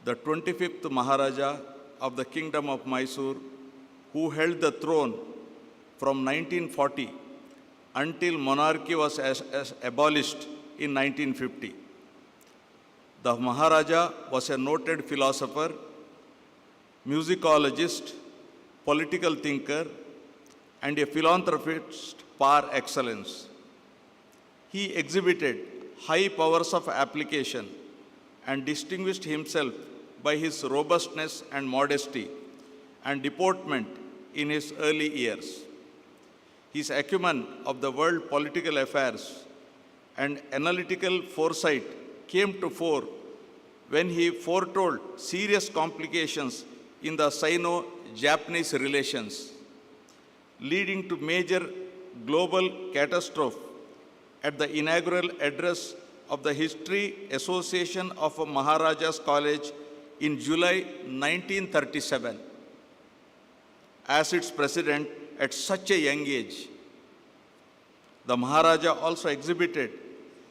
the 25th Maharaja of the Kingdom of Mysore, who held the throne from 1940 until monarchy was abolished in 1950. The Maharaja was a noted philosopher, musicologist, political thinker, and a philanthropist par excellence. He exhibited high powers of application and distinguished himself by his robustness and modesty and deportment in his early years. His acumen of the world political affairs and analytical foresight came to fore when he foretold serious complications in the Sino-Japanese relations, leading to major global catastrophe at the inaugural address of the History Association of Maharajas College in July 1937. As its president at such a young age, the Maharaja also exhibited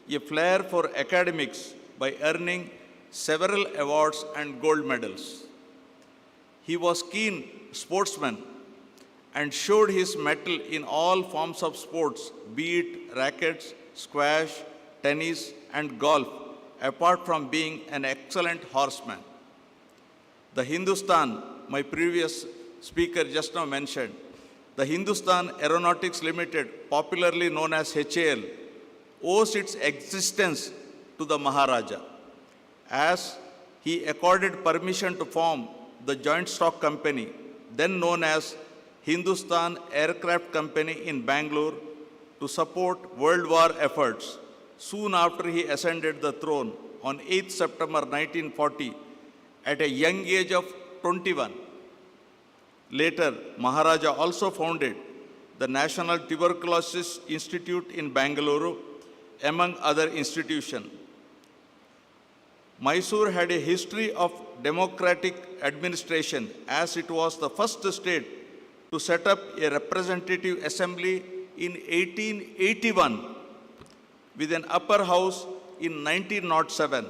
a flair for academics by earning several awards and gold medals. He was keen sportsman and showed his mettle in all forms of sports, be it rackets, squash, tennis, and golf, apart from being an excellent horseman. The Hindustan, my previous speaker just now mentioned, the Hindustan Aeronautics Limited, popularly known as HAL, owes its existence to the Maharaja, as he accorded permission to form the joint stock company, then known as Hindustan Aircraft Company in Bangalore, to support World War efforts soon after he ascended the throne on 8 September 1940 at a young age of 21. Later, Maharaja also founded the National Tuberculosis Institute in Bangalore, among other institutions. Mysore had a history of democratic administration, as it was the first state to set up a representative assembly in 1881 with an upper house in 1907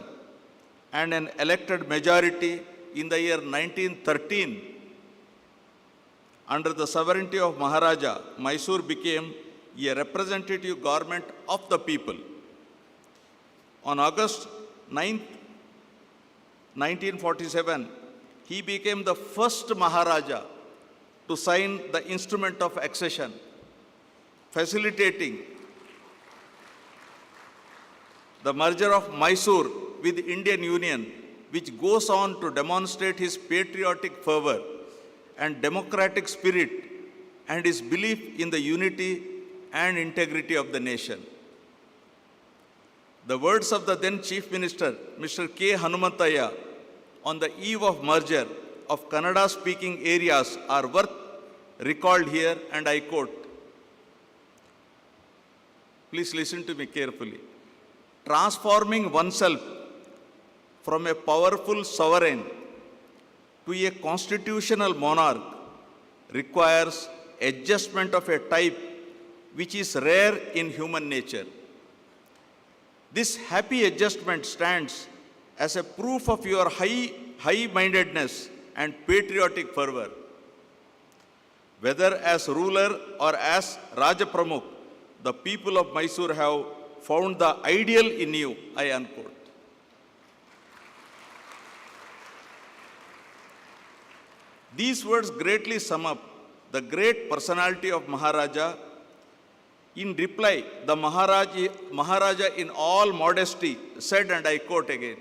and an elected majority in the year 1913. Under the sovereignty of Maharaja, Mysore became a representative government of the people. On August 9, 1947, he became the first Maharaja to sign the instrument of accession, facilitating the merger of Mysore with Indian Union, which goes on to demonstrate his patriotic fervor and democratic spirit and his belief in the unity and integrity of the nation. The words of the then Chief Minister, Mr. K. Hanumantaya, on the eve of merger of Kannada-speaking areas are worth recalled here, and I quote. Please listen to me carefully. Transforming oneself from a powerful sovereign to a constitutional monarch requires adjustment of a type which is rare in human nature. This happy adjustment stands as a proof of your high-mindedness and patriotic fervor. Whether as ruler or as Raja Pramukh, the people of Mysore have found the ideal in you, I unquote. These words greatly sum up the great personality of Maharaja. In reply, the Maharaja in all modesty said, and I quote again,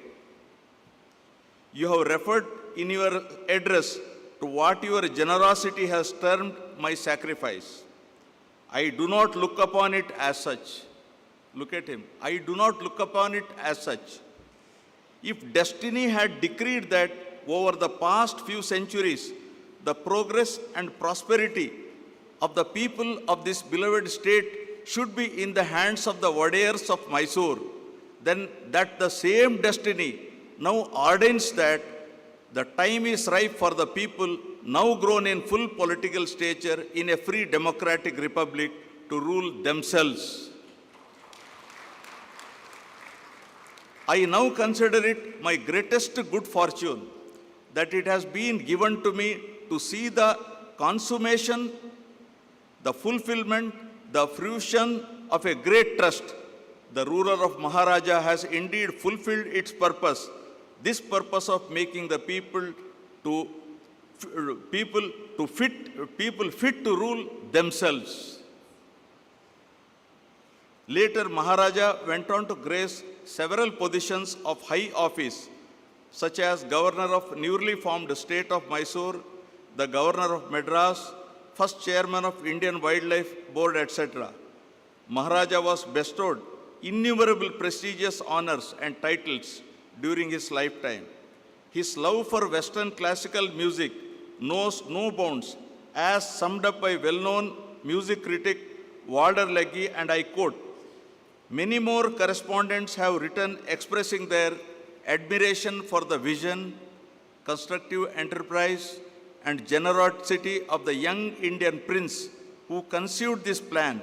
"You have referred in your address to what your generosity has termed my sacrifice. I do not look upon it as such." Look at him. I do not look upon it as such. If destiny had decreed that over the past few centuries, the progress and prosperity of the people of this beloved state should be in the hands of the Wadiyars of Mysore, then that the same destiny now ordains that the time is ripe for the people, now grown in full political stature in a free democratic republic, to rule themselves. I now consider it my greatest good fortune that it has been given to me to see the consummation, the fulfillment, the fruition of a great trust. The ruler of Maharaja has indeed fulfilled its purpose, this purpose of making the people fit to rule themselves. Later, Maharaja went on to grace several positions of high office, such as Governor of newly formed state of Mysore, the Governor of Madras, first Chairman of Indian Wildlife Board, etc. Maharaja was bestowed innumerable prestigious honors and titles during his lifetime. His love for Western classical music knows no bounds, as summed up by well-known music critic Walter Legge, and I quote, "Many more correspondents have written expressing their admiration for the vision, constructive enterprise, and generosity of the young Indian prince who conceived this plan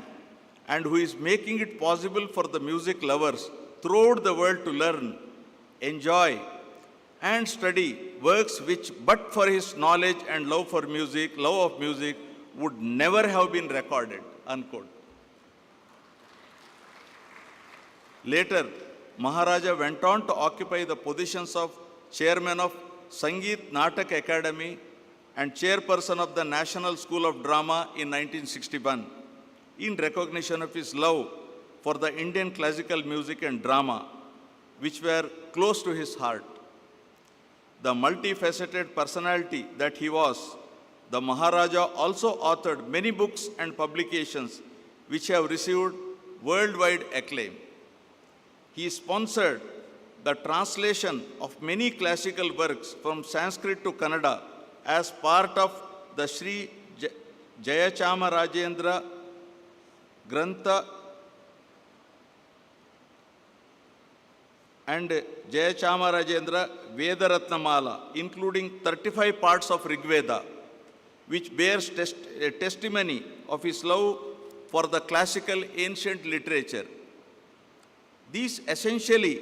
and who is making it possible for the music lovers throughout the world to learn, enjoy, and study works which, but for his knowledge and love of music, would never have been recorded," unquote. Later, Maharaja went on to occupy the positions of Chairman of Sangeet Natak Academy and Chairperson of the National School of Drama in 1961, in recognition of his love for the Indian classical music and drama, which were close to his heart. The multifaceted personality that he was, the Maharaja also authored many books and publications which have received worldwide acclaim. He sponsored the translation of many classical works from Sanskrit to Kannada as part of the Shri Jayachamaraja Grantha and Jayachamaraja Vedaratnamala, including 35 parts of Rig Veda, which bears a testimony of his love for the classical ancient literature. These essentially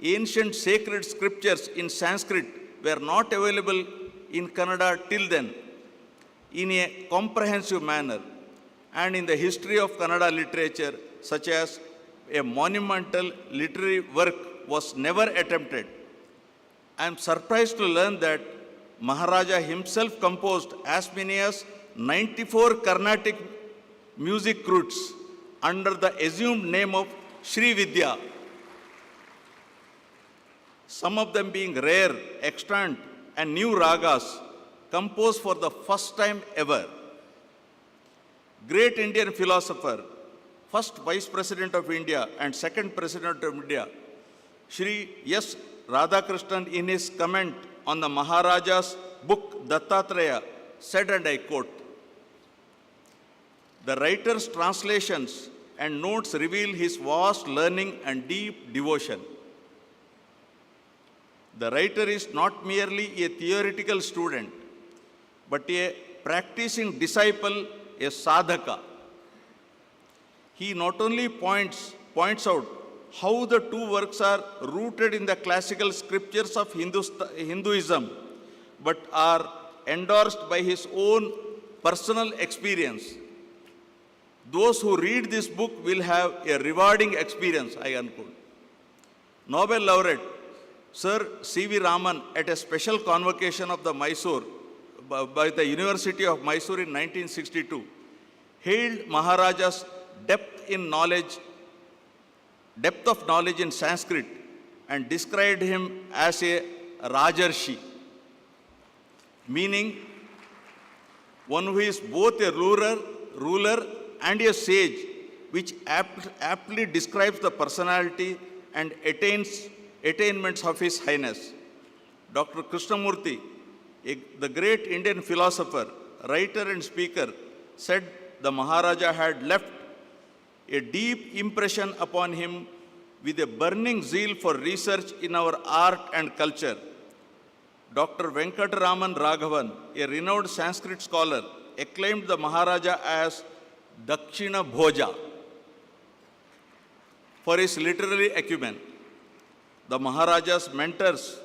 ancient sacred scriptures in Sanskrit were not available in Kannada till then in a comprehensive manner, and in the history of Kannada literature, such as a monumental literary work was never attempted. I am surprised to learn that Maharaja himself composed as many as 94 Carnatic music roots under the assumed name of Shri Vidya, some of them being rare, extant, and new ragas composed for the first time ever. Great Indian philosopher, first Vice President of India and second President of India, Shri S. Radhakrishnan, in his comment on the Maharaja's book Dattatreya, said, and I quote, "The writer's translations and notes reveal his vast learning and deep devotion. The writer is not merely a theoretical student, but a practicing disciple, a sadhaka. He not only points out how the two works are rooted in the classical scriptures of Hinduism, but are endorsed by his own personal experience. Those who read this book will have a rewarding experience," I unquote. Nobel laureate Sir C.V. Raman, at a special convocation of the Mysore by the University of Mysore in 1962, hailed Maharaja's depth of knowledge in Sanskrit and described him as a Rajarshi, meaning one who is both a ruler and a sage, which aptly describes the personality and attainments of His Highness. Dr. Krishnamurti, the great Indian philosopher, writer and speaker, said the Maharaja had left a deep impression upon him with a burning zeal for research in our art and culture. Dr. Venkataraman Raghavan, a renowned Sanskrit scholar, acclaimed the Maharaja as Dakshina Bhoja, for his literary acumen. The Maharaja's mentors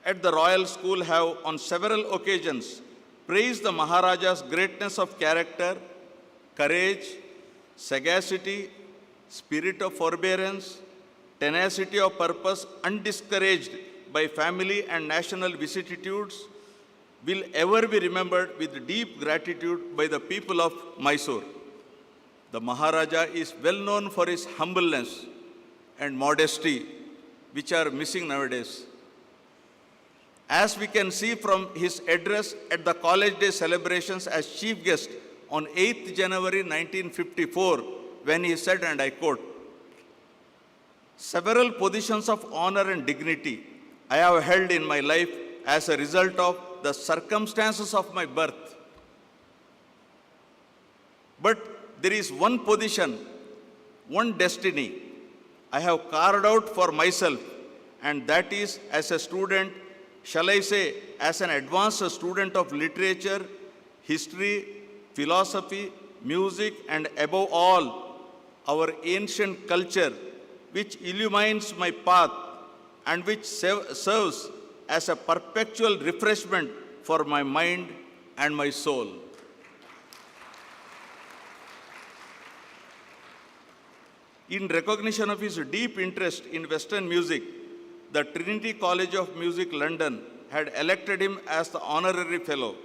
at the Royal School have on several occasions praised the Maharaja's greatness of character, courage, sagacity, spirit of forbearance, tenacity of purpose, undiscouraged by family and national vicissitudes, will ever be remembered with deep gratitude by the people of Mysore. The Maharaja is well known for his humbleness and modesty, which are missing nowadays. As we can see from his address at the College Day celebrations as chief guest on 8th January 1954, when he said, and I quote, "Several positions of honor and dignity I have held in my life as a result of the circumstances of my birth. But there is one position, one destiny I have carved out for myself, and that is as a student, shall I say, as an advanced student of literature, history, philosophy, music, and above all, our ancient culture, which illumines my path and which serves as a perpetual refreshment for my mind and my soul." In recognition of his deep interest in Western music, the Trinity College of Music, London, had elected him as the honorary fellow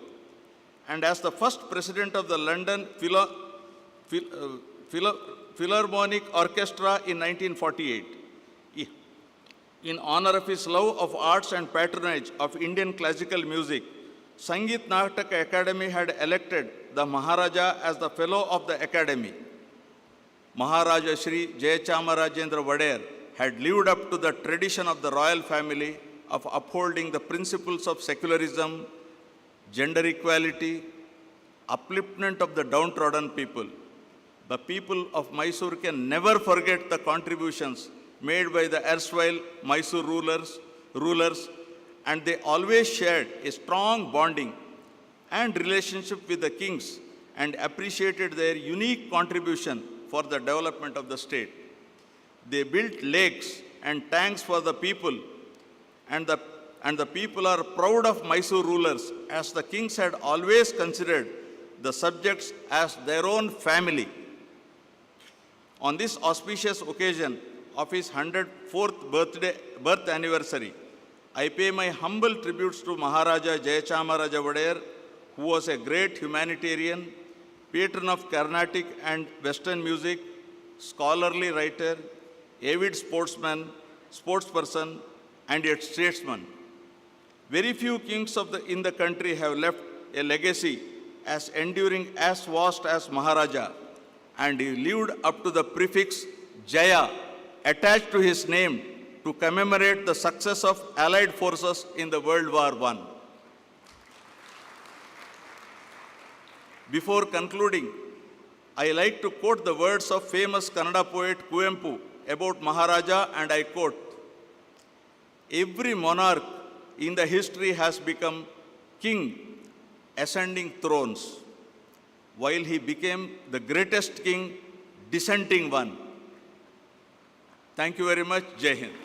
and as the first president of the London Philharmonic Orchestra in 1948. In honor of his love of arts and patronage of Indian classical music, Sangeet Natak Academy had elected the Maharaja as the fellow of the Academy. Maharaja Shri Jayachamaraja Wadiyar had lived up to the tradition of the royal family of upholding the principles of secularism, gender equality, upliftment of the downtrodden people. The people of Mysore can never forget the contributions made by the erstwhile Mysore rulers, and they always shared a strong bonding and relationship with the kings and appreciated their unique contribution for the development of the state. They built lakes and tanks for the people, and the people are proud of Mysore rulers, as the kings had always considered the subjects as their own family. On this auspicious occasion of his 104th birth anniversary, I pay my humble tributes to Maharaja Jayachamaraja Wadiyar, who was a great humanitarian, patron of Carnatic and Western music, scholarly writer, avid sportsperson, and yet statesman. Very few kings in the country have left a legacy as enduring, as vast as Maharaja, and he lived up to the prefix Jaya attached to his name to commemorate the success of Allied forces in the World War I. Before concluding, I like to quote the words of famous Kannada poet Kuempu about Maharaja, and I quote, "Every monarch in the history has become king, ascending thrones, while he became the greatest king, descending one." Thank you very much. Jai Hind.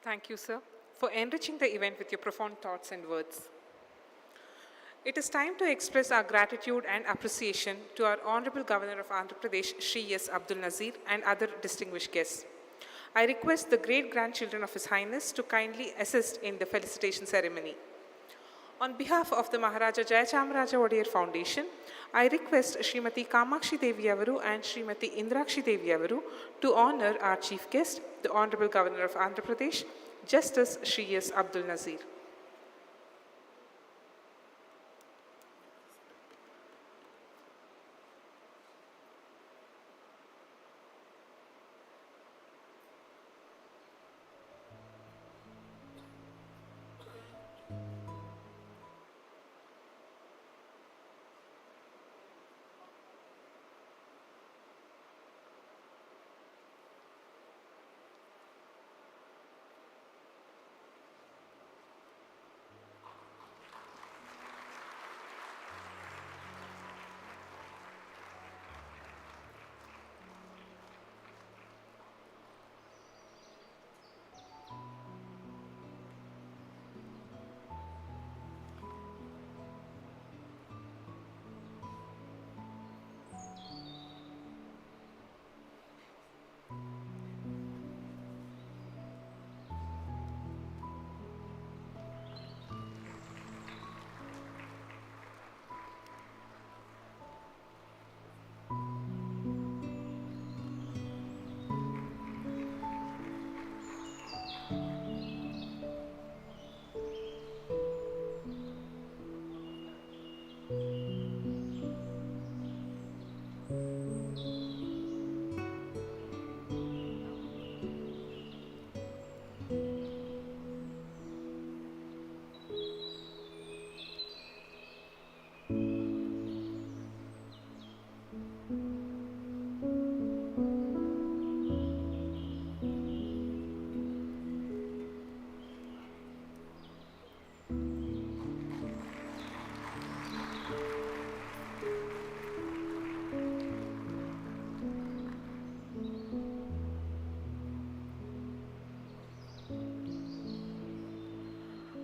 Thank you, sir, for enriching the event with your profound thoughts and words. It is time to express our gratitude and appreciation to our Honorable Governor of Andhra Pradesh, Shri S. Abdul Nazir, and other distinguished guests. I request the great-grandchildren of His Highness to kindly assist in the felicitation ceremony. On behalf of the Maharaja Jayachamaraja Wadiyar Foundation, I request Srimati Kamakshi Devi Avaru and Srimati Indrakshi Devi Avaru to honor our chief guest, the Honorable Governor of Andhra Pradesh, Justice Shri S. Abdul Nazir.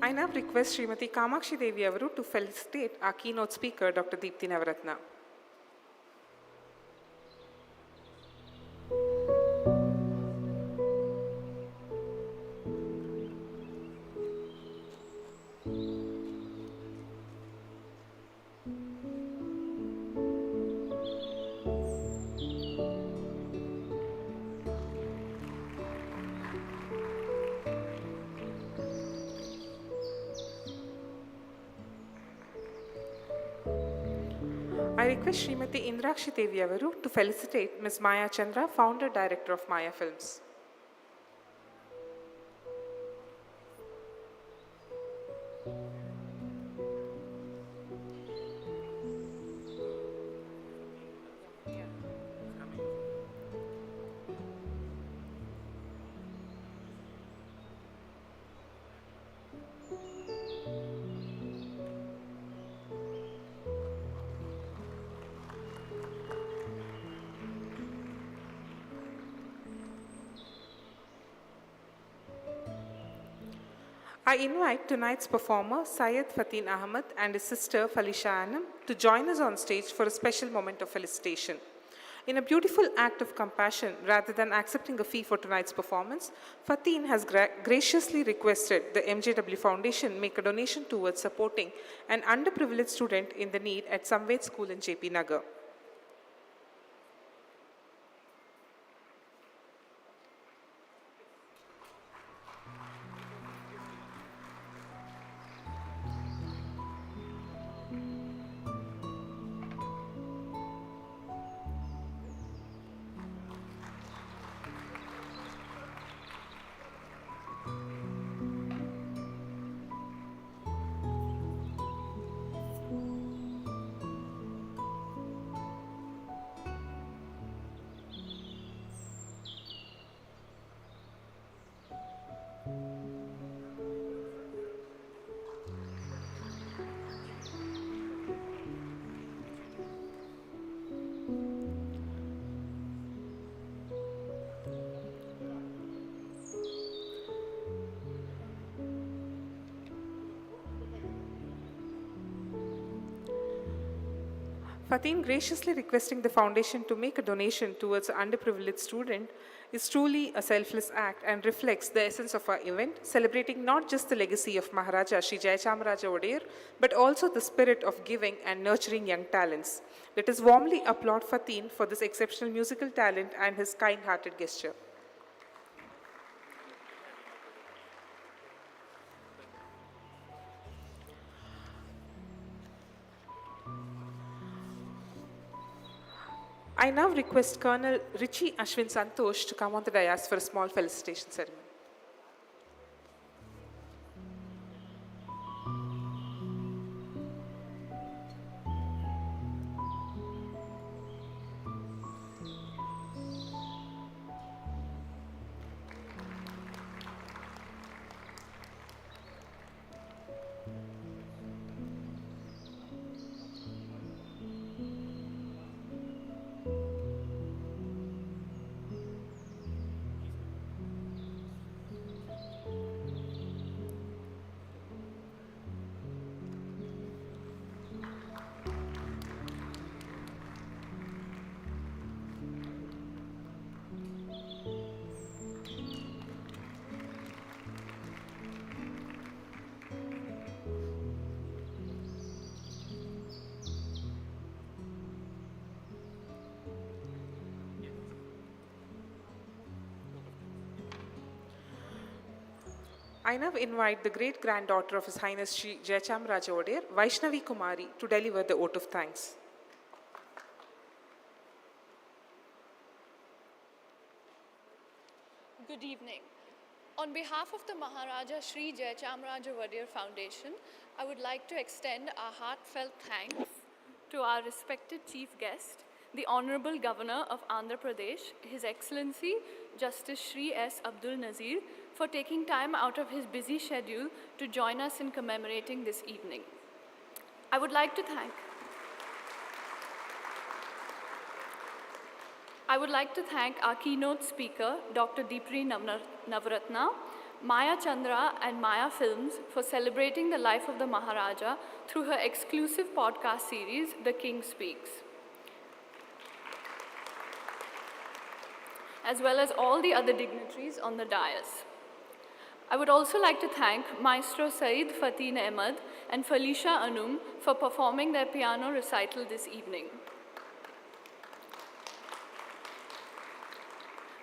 I now request Srimati Kamakshi Devi Avaru to felicitate our keynote speaker, Dr. Deepthi Navaratna. I request Srimati Indrakshi Devi Avaru to felicitate Ms. Maya Chandra, founder director of Maya Films. I invite tonight's performer Syed Fatin Ahmed and his sister Falisha Anam to join us on stage for a special moment of felicitation. In a beautiful act of compassion, rather than accepting a fee for tonight's performance, Fatin has graciously requested the MJW Foundation make a donation towards supporting an underprivileged student in the need at Samved School in JP Nagar. Fatin graciously requesting the foundation to make a donation towards an underprivileged student is truly a selfless act and reflects the essence of our event, celebrating not just the legacy of Maharaja Shri Jayachamaraja Wadiyar, but also the spirit of giving and nurturing young talents. Let us warmly applaud Fatin for this exceptional musical talent and his kind-hearted gesture. I now request Colonel Richie Ashwin Santosh to come on the dais for a small felicitation ceremony. I now invite the great-granddaughter of His Highness Shri Jayachamaraja Wadiyar, Vaishnavi Kumari, to deliver the oath of thanks. Good evening. On behalf of the Maharaja Shri Jayachamaraja Wadiyar Foundation, I would like to extend our heartfelt thanks to our respected chief guest, the Honorable Governor of Andhra Pradesh, His Excellency Justice Shri S. Abdul Nazir, for taking time out of his busy schedule to join us in commemorating this evening. I would like to thank our keynote speaker, Dr. Deepthi Navaratna, Maya Chandra and Maya Films for celebrating the life of the Maharaja through her exclusive podcast series, The King Speaks, as well as all the other dignitaries on the dais. I would also like to thank Maestro Saeed Fatih Ahmed and Felicia Anum for performing their piano recital this evening.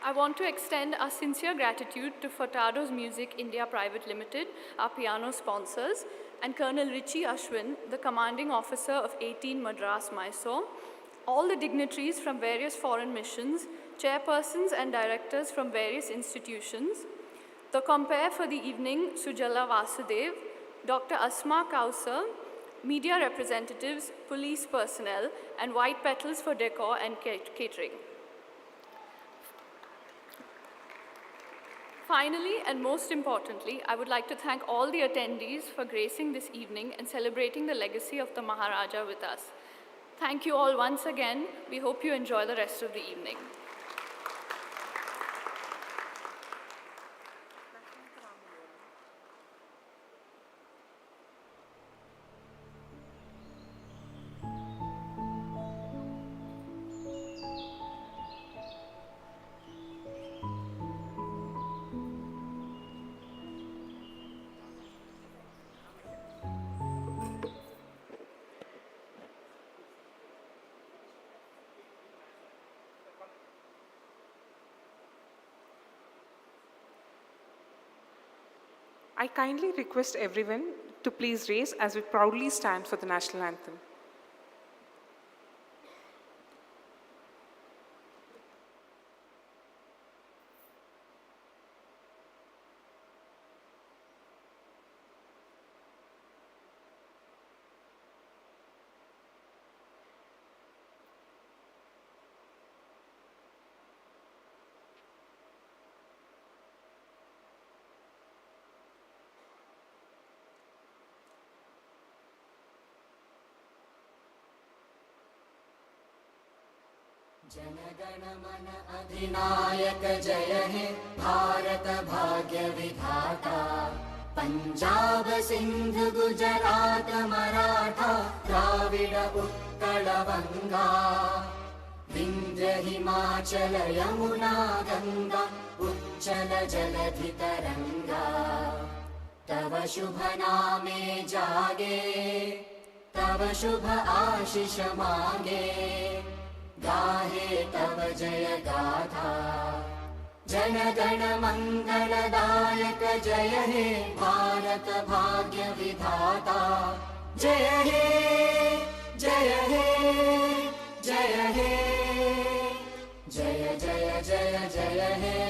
I want to extend our sincere gratitude to Furtado's Music India Private Limited, our piano sponsors, and Colonel Richie Ashwin, the commanding officer of 18 Madras, Mysore, all the dignitaries from various foreign missions, chairpersons and directors from various institutions, the compere for the evening, Sujala Vasudev, Dr. Asma Kausar, media representatives, police personnel, and white petals for decor and catering. Finally, and most importantly, I would like to thank all the attendees for gracing this evening and celebrating the legacy of the Maharaja with us. Thank you all once again. We hope you enjoy the rest of the evening. I kindly request everyone to please raise as we proudly stand for the national anthem. जनगण मन अधिनायक जय हे भारत भाग्य विधाता पंजाब सिंध गुजरात मराठा द्राविड उत्कल बंगा विंध्य हिमाचल यमुना गंगा उच्चल जलधि तरंगा तव शुभ नामे जागे तव शुभ आशीष मांगे गाहे तव जय गाथा जनगण मंगलदायक जय हे भारत भाग्य विधाता जय हे जय हे जय हे जय जय जय जय हे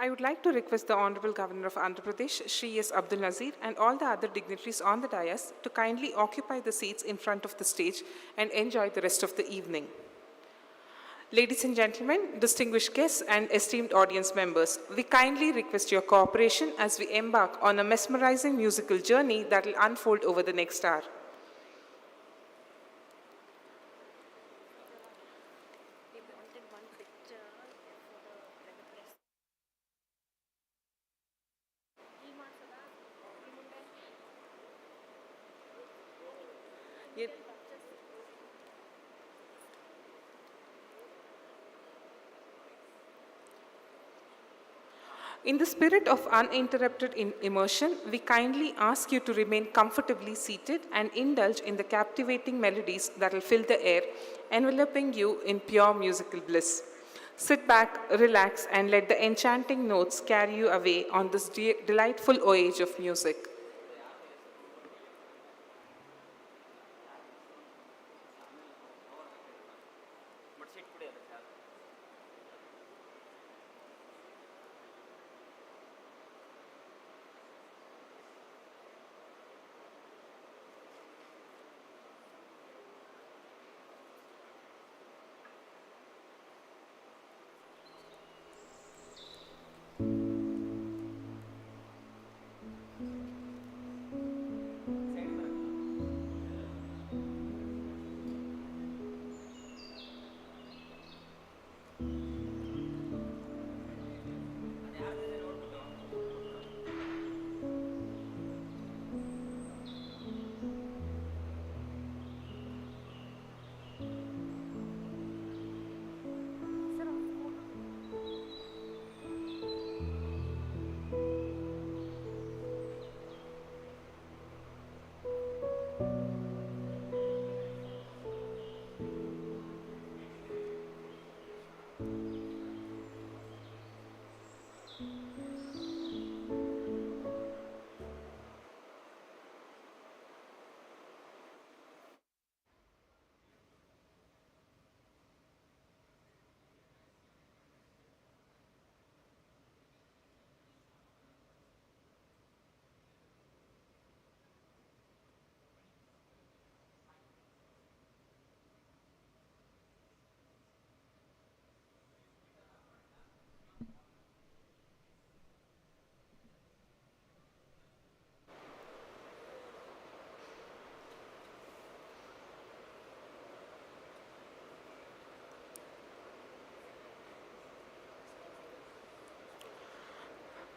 I would like to request the Honorable Governor of Andhra Pradesh, Shri S. Abdul Nazir, and all the other dignitaries on the dais to kindly occupy the seats in front of the stage and enjoy the rest of the evening. Ladies and gentlemen, distinguished guests and esteemed audience members, we kindly request your cooperation as we embark on a mesmerizing musical journey that will unfold over the next hour. In the spirit of uninterrupted immersion, we kindly ask you to remain comfortably seated and indulge in the captivating melodies that will fill the air, enveloping you in pure musical bliss. Sit back, relax, and let the enchanting notes carry you away on this delightful voyage of music.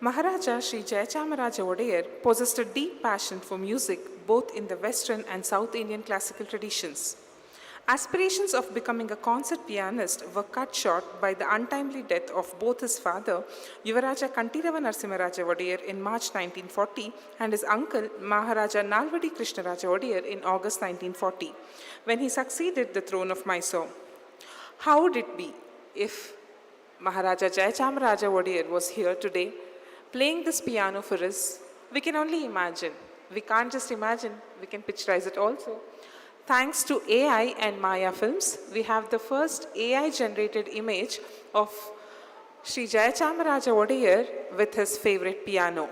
Maharaja Shri Jayachamaraja Wadiyar possessed a deep passion for music both in the Western and South Indian classical traditions. Aspirations of becoming a concert pianist were cut short by the untimely death of both his father, Yuvaraja Kantirava Narasimharaja Wadiyar in March 1940 and his uncle, Maharaja Nalvadi Krishnaraja Wadiyar in August 1940, when he succeeded the throne of Mysore. How would it be if Maharaja Jayachamaraja Wadiyar was here today playing this piano for us? We can only imagine. We can't just imagine, we can picturize it also. Thanks to AI and Maya films, we have the first AI-generated image of Sri Jayachamaraja Wadiyar with his favorite piano.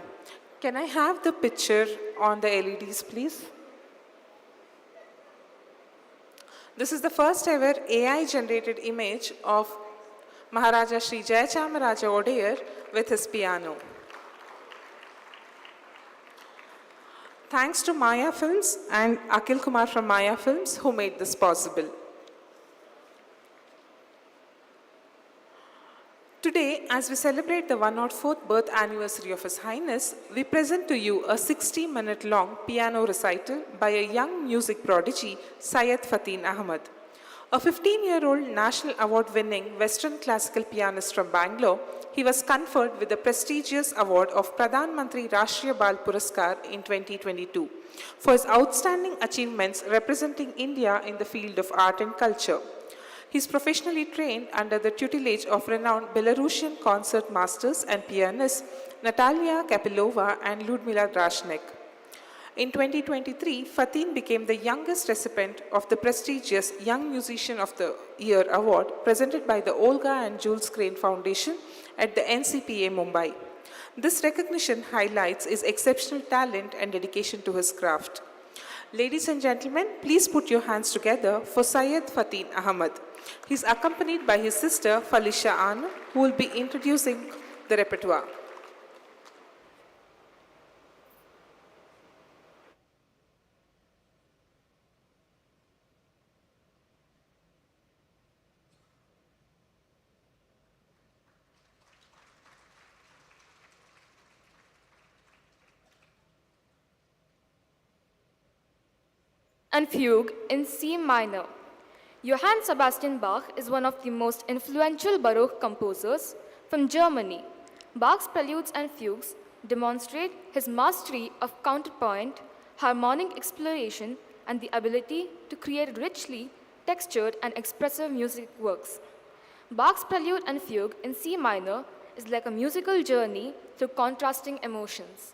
Can I have the picture on the LEDs, please? This is the first ever AI-generated image of Maharaja Shri Jayachamaraja Wadiyar with his piano. Thanks to Maya Films and Akil Kumar from Maya Films who made this possible. Today, as we celebrate the 104th birth anniversary of His Highness, we present to you a 60-minute long piano recital by a young music prodigy, Syed Fatin Ahmad. A 15-year-old National Award-winning Western classical pianist from Bangalore, he was conferred with the prestigious award of Pradhan Mantri Rashtriya Bal Puraskar in 2022 for his outstanding achievements representing India in the field of art and culture. He is professionally trained under the tutelage of renowned Belarusian concert masters and pianists Natalia Kapilova and Ludmila Drashnek. In 2023, Fatin became the youngest recipient of the prestigious Young Musician of the Year award presented by the Olga and Jules Crane Foundation at the NCPA Mumbai. This recognition highlights his exceptional talent and dedication to his craft. Ladies and gentlemen, please put your hands together for Syed Fatin Ahmad. He is accompanied by his sister Felicia Anand, who will be introducing the repertoire. And Fugue in C minor. Johann Sebastian Bach is one of the most influential Baroque composers from Germany. Bach's preludes and fugues demonstrate his mastery of counterpoint, harmonic exploration, and the ability to create richly textured and expressive music works. Bach's prelude and fugue in C minor is like a musical journey through contrasting emotions.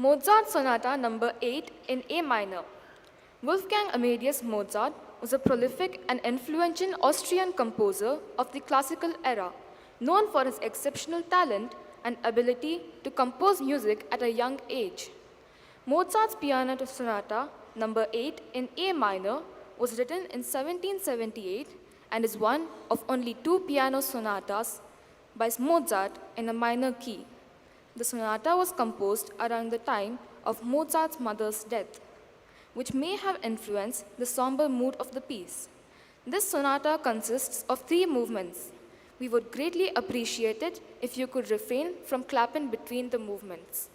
Mozart Sonata number 8 in A minor. Wolfgang Amadeus Mozart was a prolific and influential Austrian composer of the classical era, known for his exceptional talent and ability to compose music at a young age. Mozart's Piano Sonata number 8 in A minor was written in 1778 and is one of only two piano sonatas by Mozart in a minor key. The sonata was composed around the time of Mozart's mother's death, which may have influenced the somber mood of the piece. This sonata consists of 3 movements. We would greatly appreciate it if you could refrain from clapping between the movements.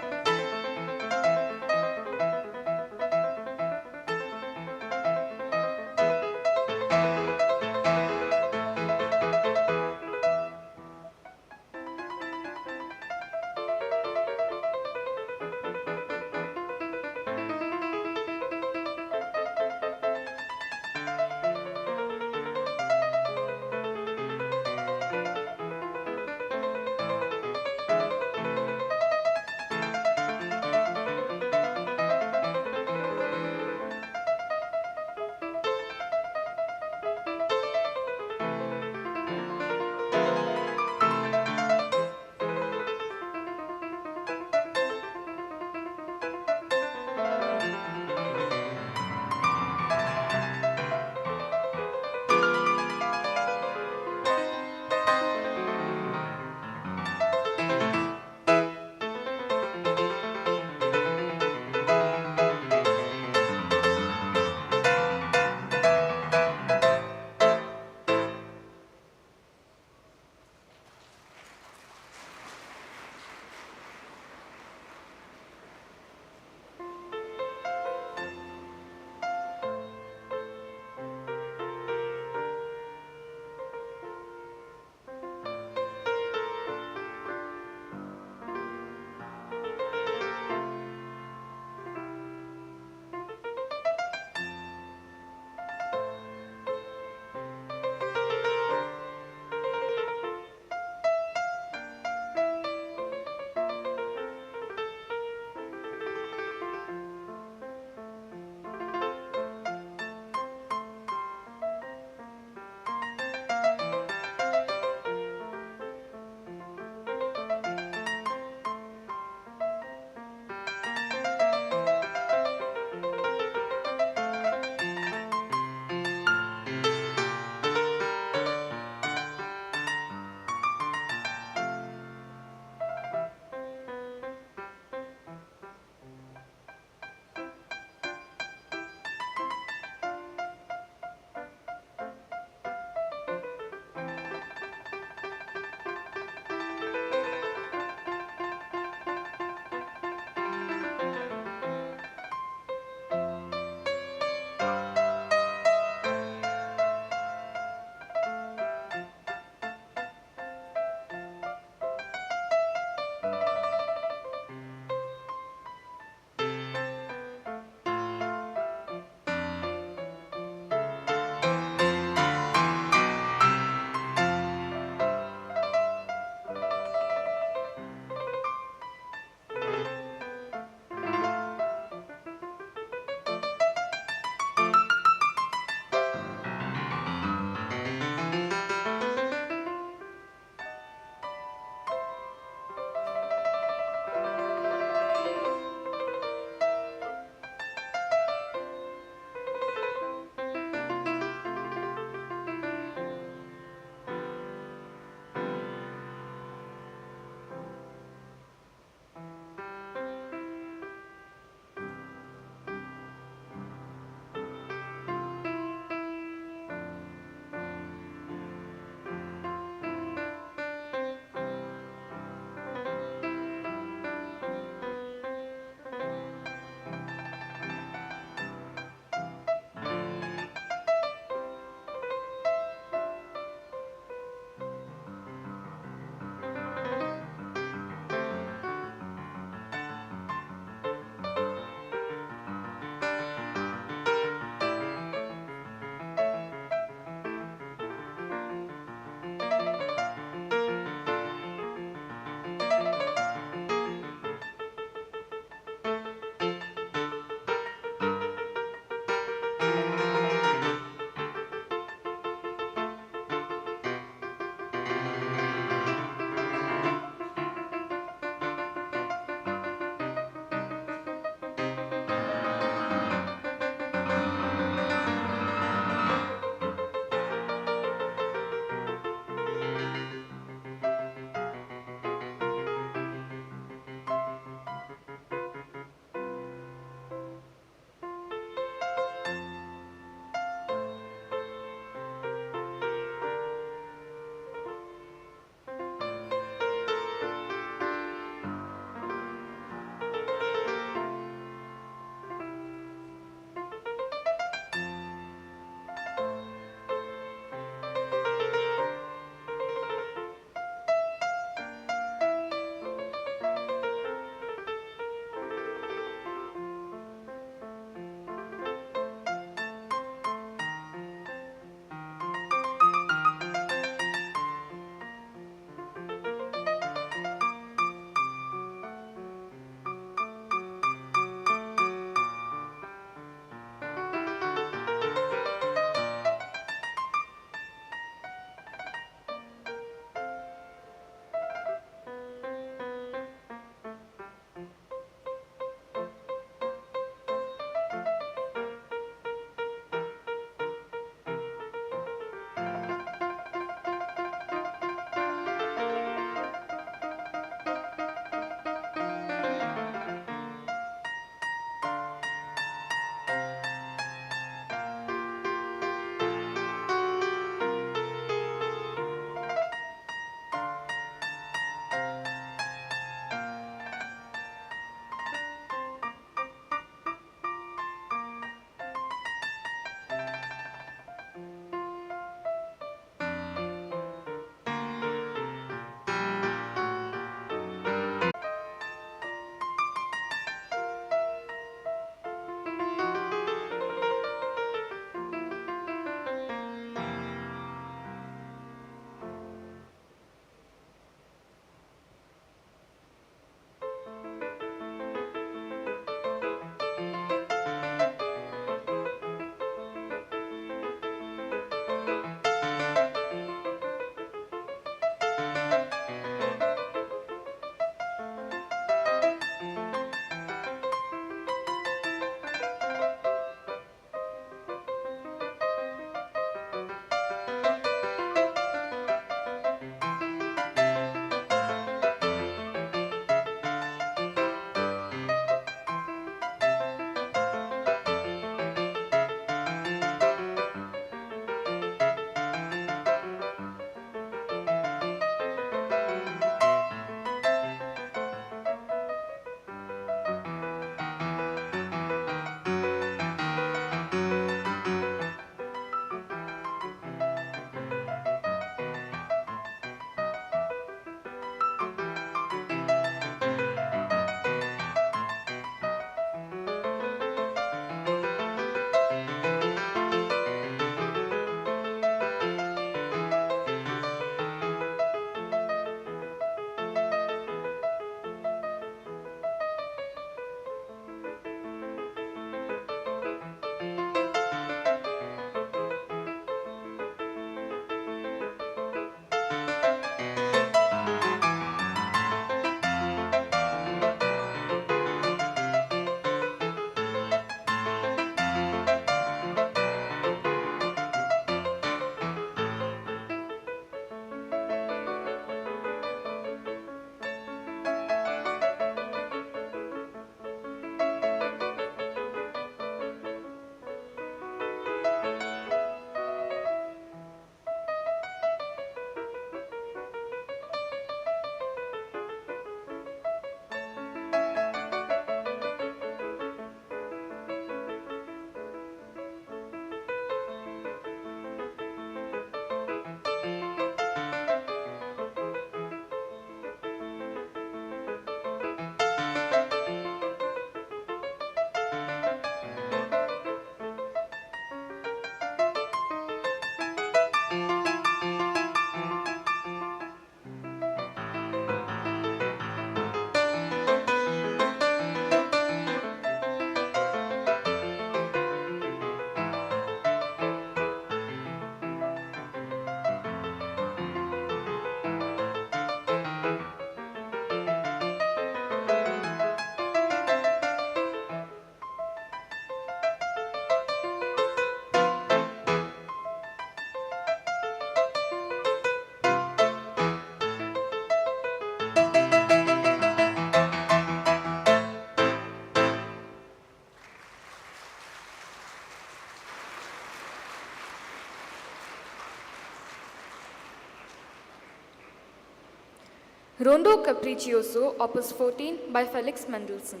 Rondo Capriccioso, Opus 14 by Felix Mendelssohn.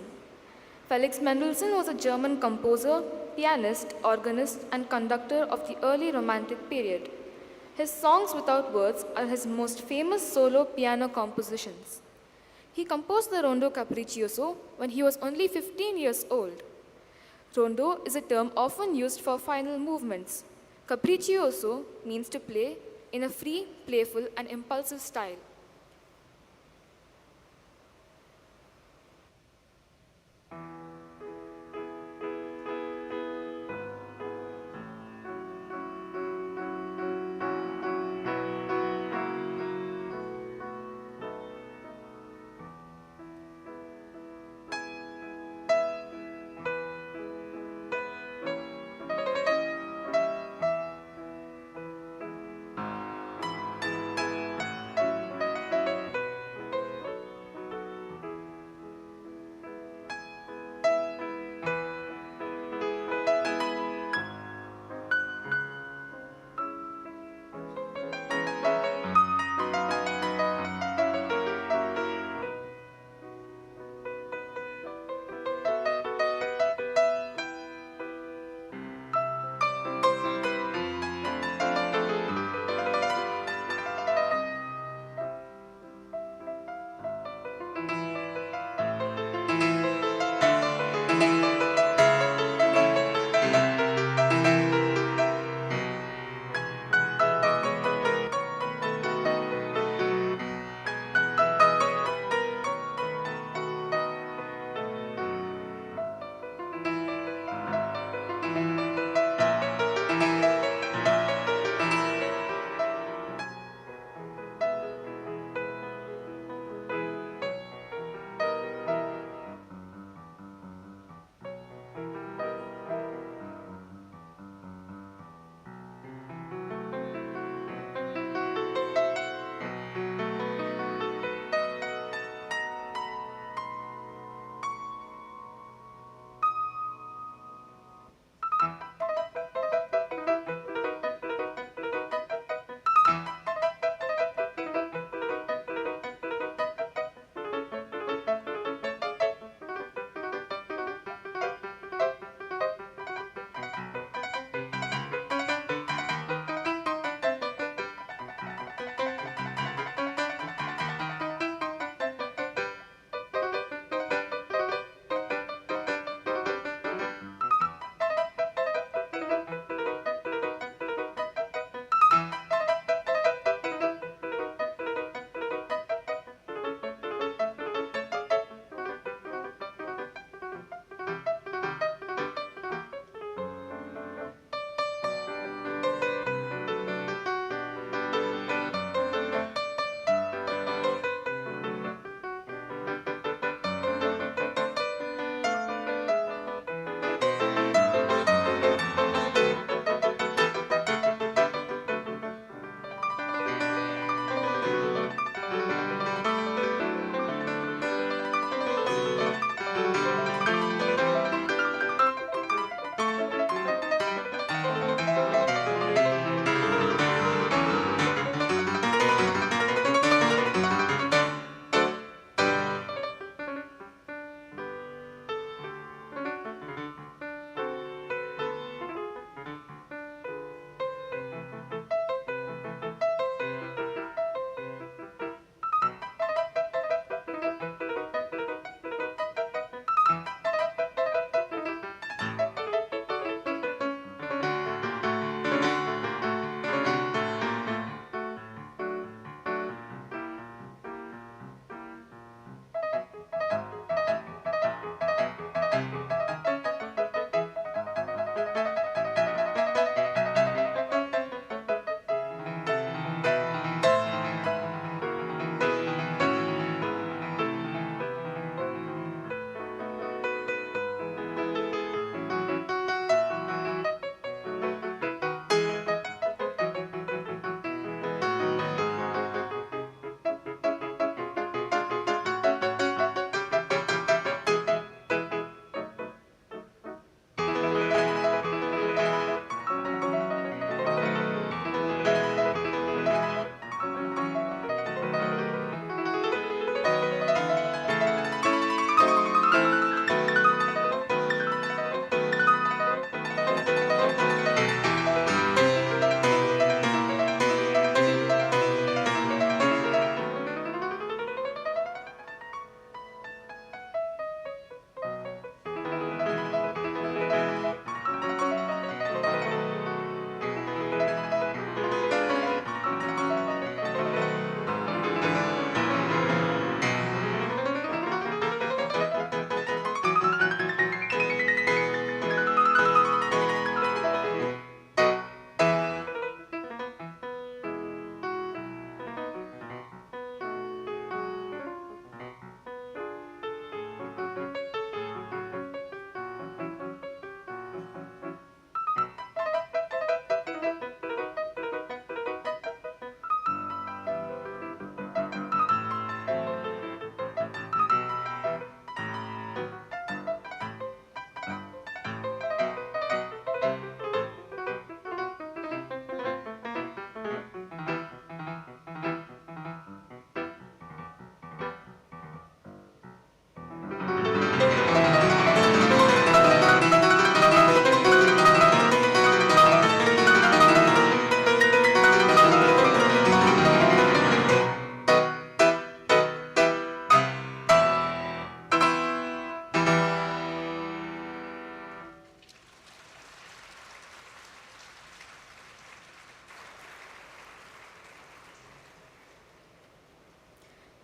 Felix Mendelssohn was a German composer, pianist, organist, and conductor of the early Romantic period. His songs without words are his most famous solo piano compositions. He composed the Rondo Capriccioso when he was only 15 years old. Rondo is a term often used for final movements. Capriccioso means to play in a free, playful, and impulsive style.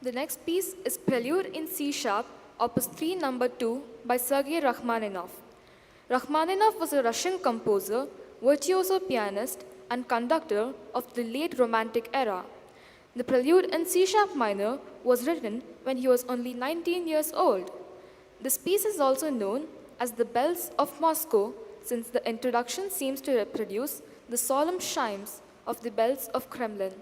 The next piece is Prelude in C sharp, Opus 3, number 2, by Sergei Rachmaninoff. Rachmaninoff was a Russian composer, virtuoso pianist, and conductor of the late Romantic era. The Prelude in C sharp minor was written when he was only 19 years old. This piece is also known as the Bells of Moscow, since the introduction seems to reproduce the solemn chimes of the bells of Kremlin.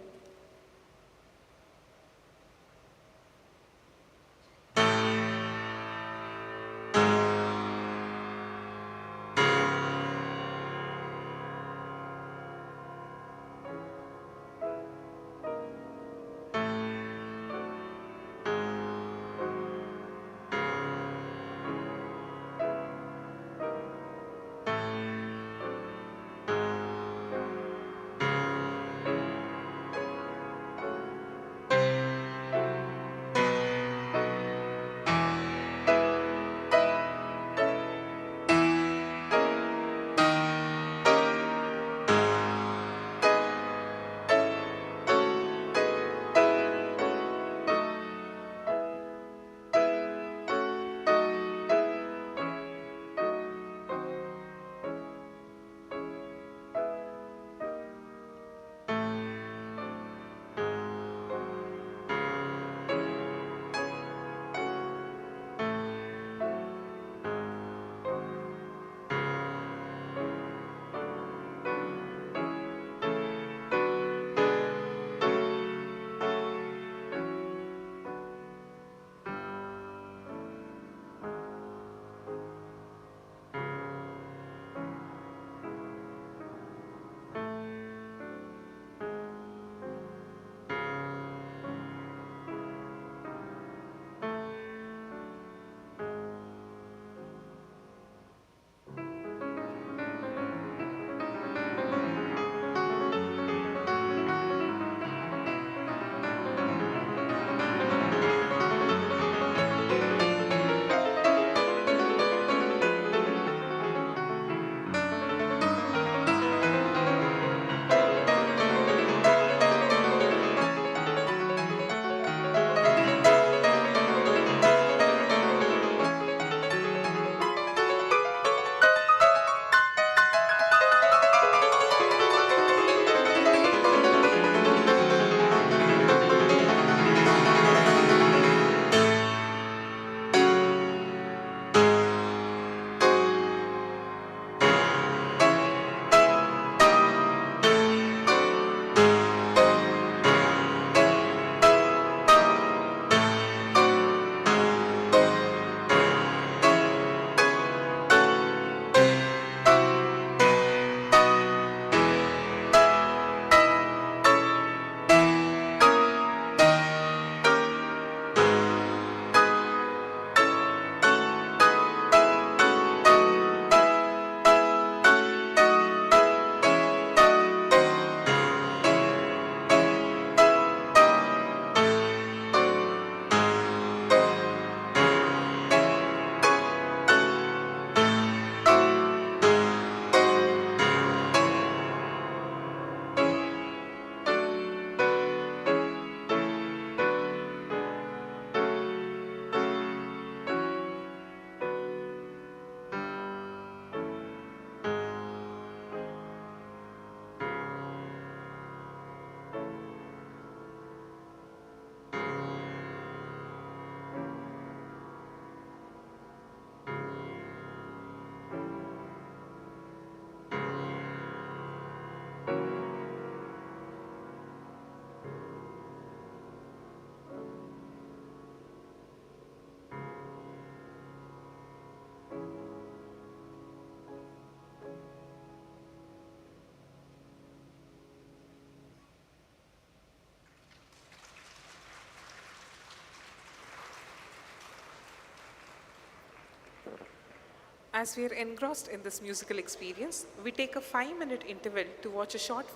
As we are engrossed in this musical experience, we take a 5-minute interval to watch a short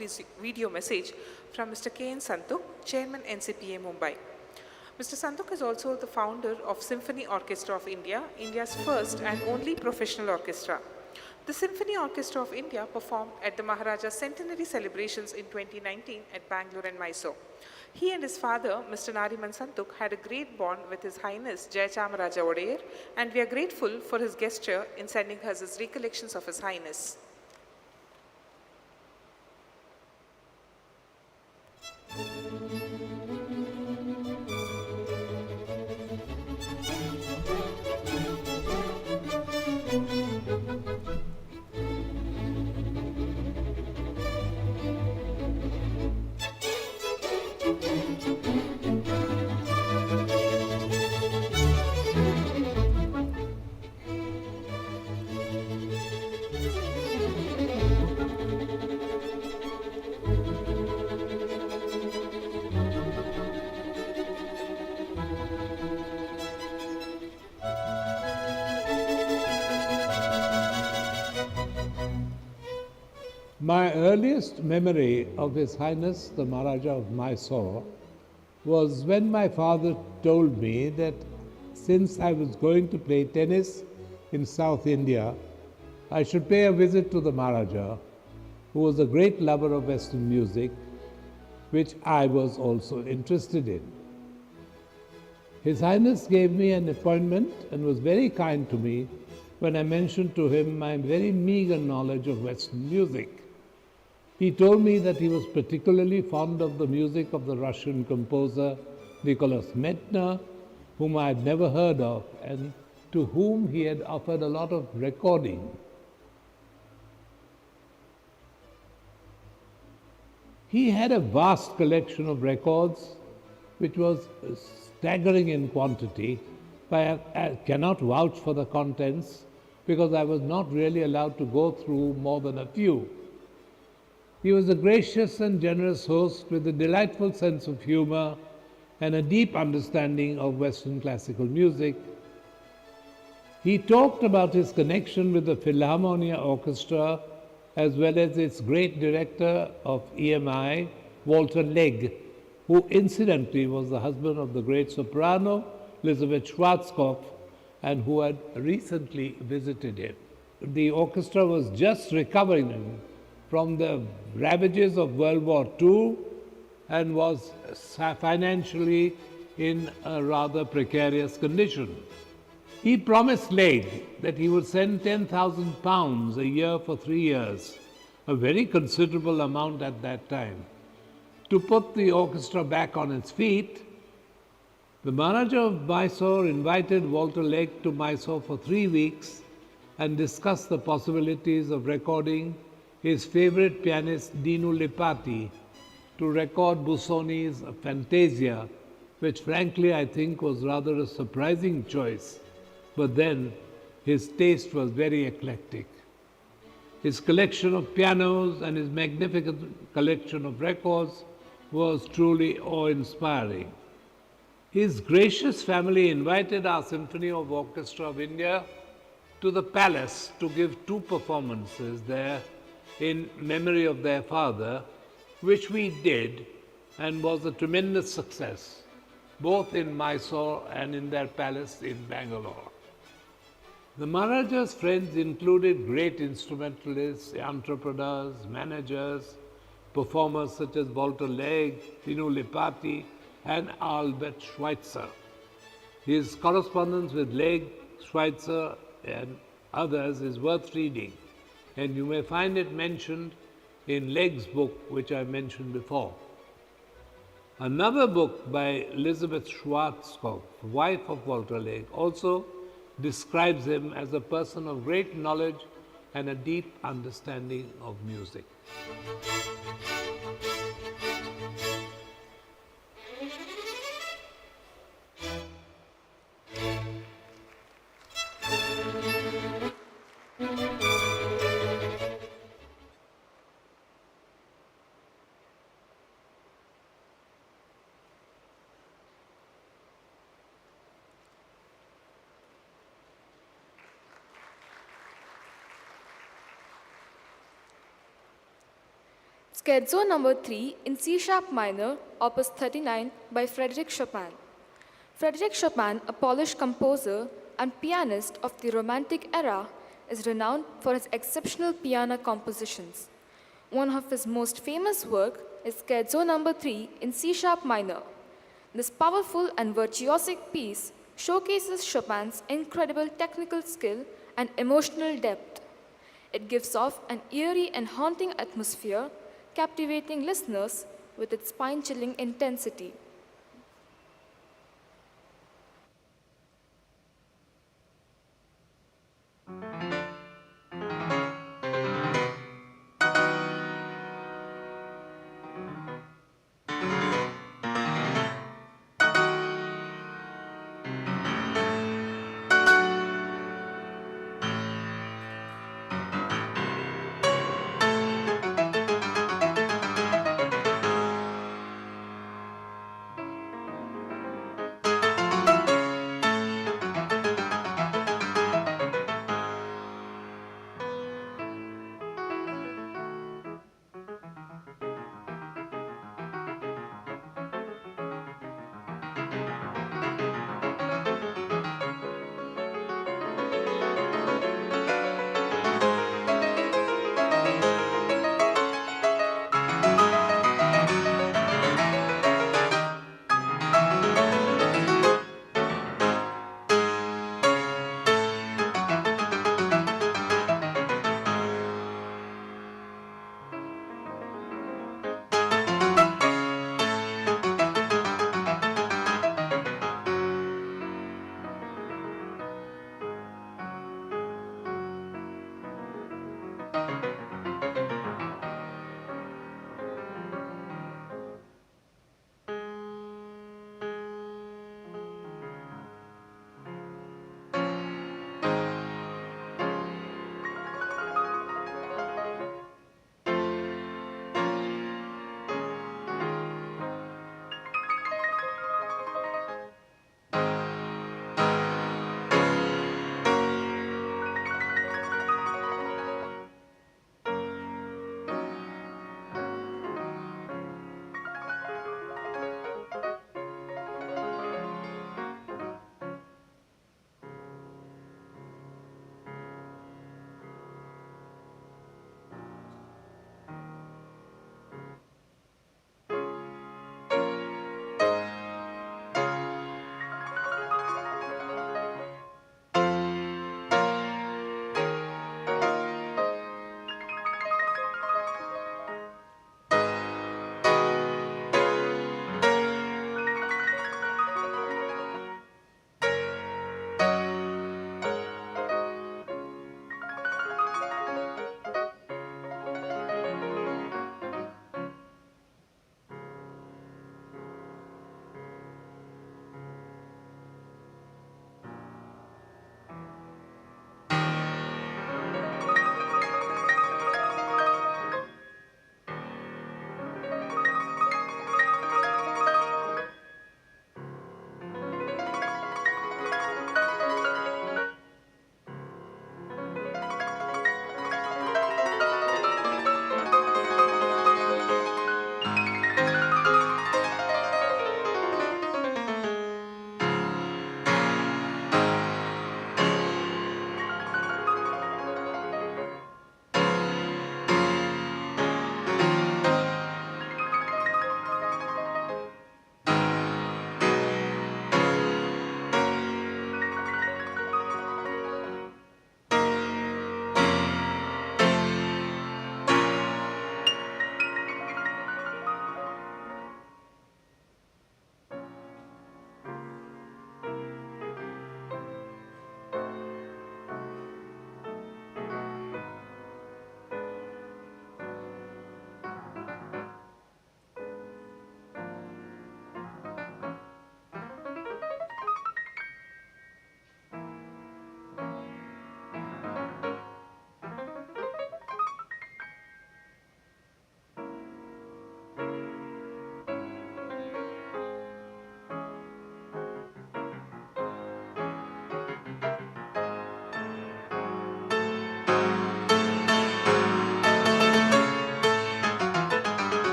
video message from Mr. K.N. Santuk, Chairman NCPA Mumbai. Mr. Santuk is also the founder of Symphony Orchestra of India, India's first and only professional orchestra. The Symphony Orchestra of India performed at the Maharaja's centenary celebrations in 2019 at Bangalore and Mysore. He and his father, Mr. Nariman Santuk, had a great bond with His Highness Jayachamaraja Wadiyar, and we are grateful for his gesture in sending us his recollections of His Highness. My earliest memory of His Highness the Maharaja of Mysore was when my father told me that since I was going to play tennis in South India, I should pay a visit to the Maharaja, who was a great lover of Western music, which I was also interested in. His Highness gave me an appointment and was very kind to me when I mentioned to him my very meager knowledge of Western music. He told me that he was particularly fond of the music of the Russian composer Nicholas Medtner, whom I had never heard of and to whom he had offered a lot of recording. He had a vast collection of records which was staggering in quantity, but I cannot vouch for the contents because I was not really allowed to go through more than a few. He was a gracious and generous host with a delightful sense of humor and a deep understanding of Western classical music. He talked about his connection with the Philharmonia Orchestra as well as its great director of EMI, Walter Legg, who incidentally was the husband of the great soprano Elizabeth Schwarzkopf and who had recently visited him. The orchestra was just recovering from the ravages of World War II and was financially in a rather precarious condition. He promised Legg that he would send £10,000 a year for 3 years, a very considerable amount at that time, to put the orchestra back on its feet. The Maharaja of Mysore invited Walter Legg to Mysore for 3 weeks and discussed the possibilities of recording his favorite pianist Dinu Lipati to record Busoni's Fantasia, which frankly I think was rather a surprising choice, but then his taste was very eclectic. His collection of pianos and his magnificent collection of records was truly awe-inspiring. His gracious family invited our Symphony of Orchestra of India to the palace to give 2 performances there in memory of their father, which we did and was a tremendous success, both in Mysore and in their palace in Bangalore. The Maharaja's friends included great instrumentalists, entrepreneurs, managers, performers such as Walter Legg, Dinu Lipati, and Albert Schweitzer. His correspondence with Legg, Schweitzer, and others is worth reading, and you may find it mentioned in Legg's book, which I mentioned before. Another book by Elizabeth Schwarzkopf, wife of Walter Legg, also describes him as a person of great knowledge and a deep understanding of music. Scherzo number 3 in C sharp minor, opus 39 by Frédéric Chopin. Frédéric Chopin, a Polish composer and pianist of the Romantic era, is renowned for his exceptional piano compositions. One of his most famous works is Scherzo number 3 in C sharp minor. This powerful and virtuosic piece showcases Chopin's incredible technical skill and emotional depth. It gives off an eerie and haunting atmosphere, captivating listeners with its spine-chilling intensity.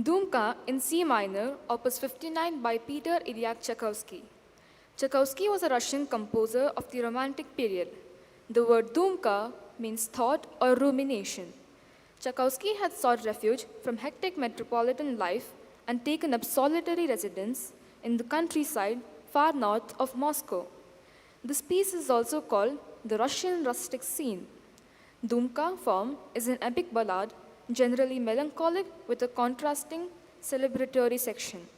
Dumka in C minor, opus 59 by Peter Ilyich Tchaikovsky. Tchaikovsky was a Russian composer of the Romantic period. The word Dumka means thought or rumination. Tchaikovsky had sought refuge from hectic metropolitan life and taken up solitary residence in the countryside far north of Moscow. This piece is also called the Russian rustic scene. Dumka form is an epic ballad, generally melancholic with a contrasting celebratory section.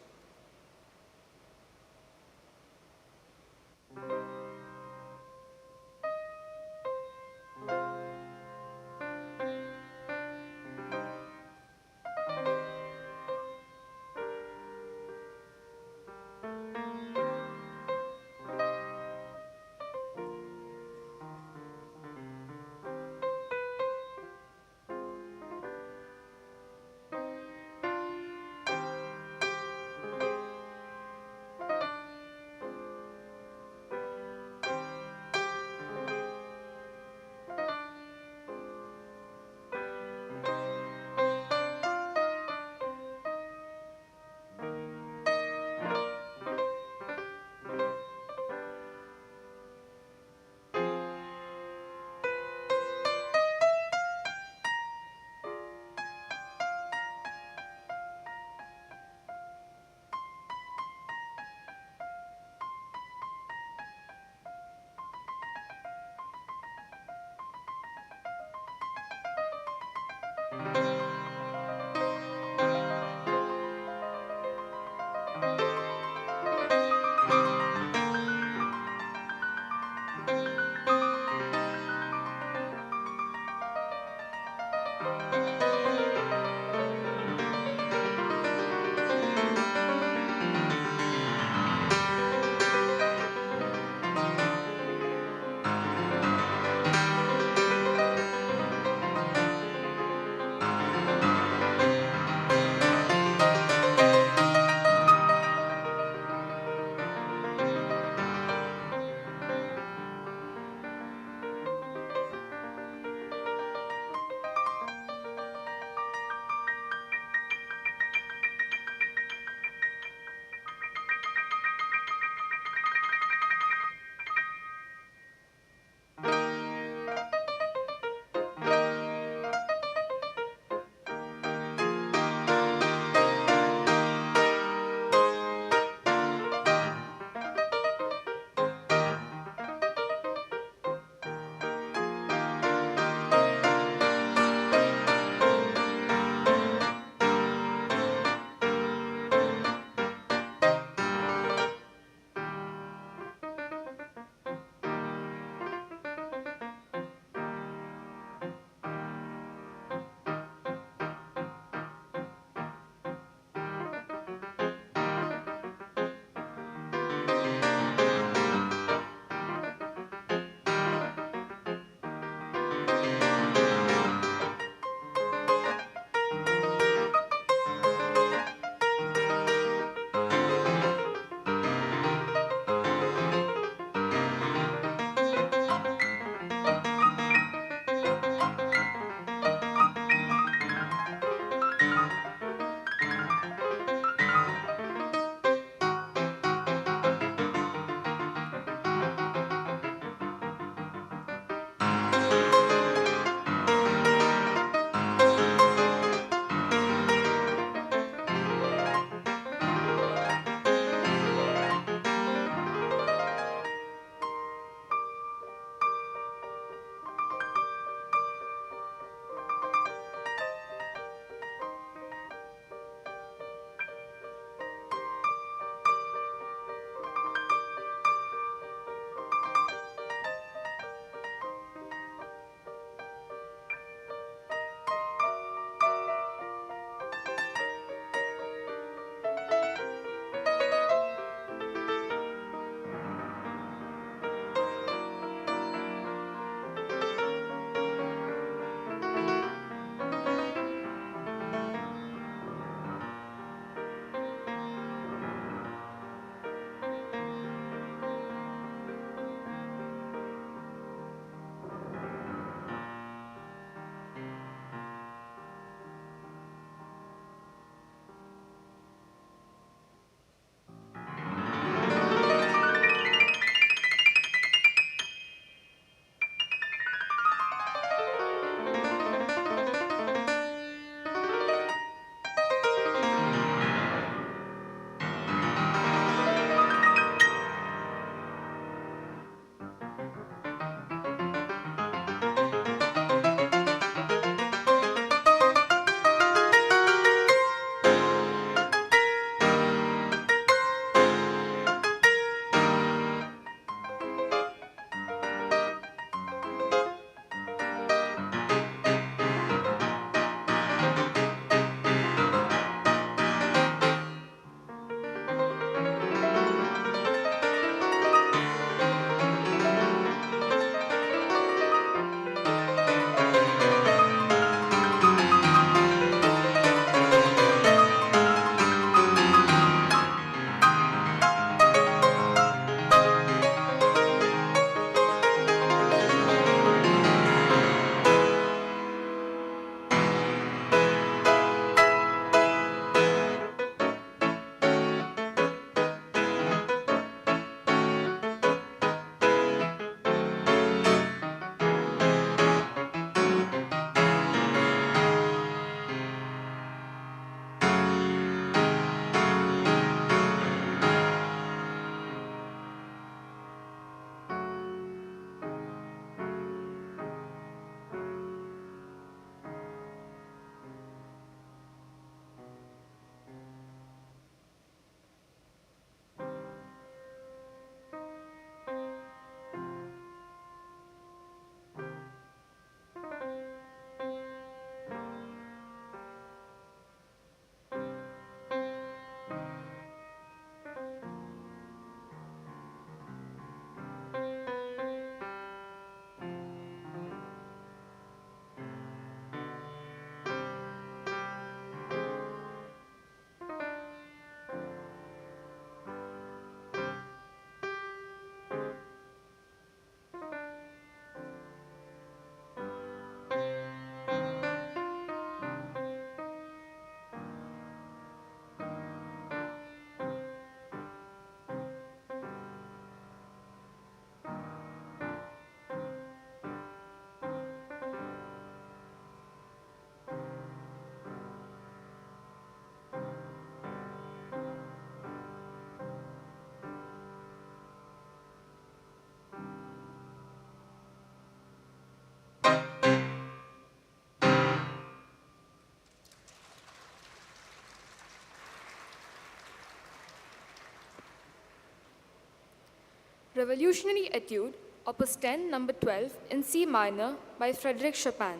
Revolutionary Etude, Opus 10, number 12, in C minor by Frédéric Chopin.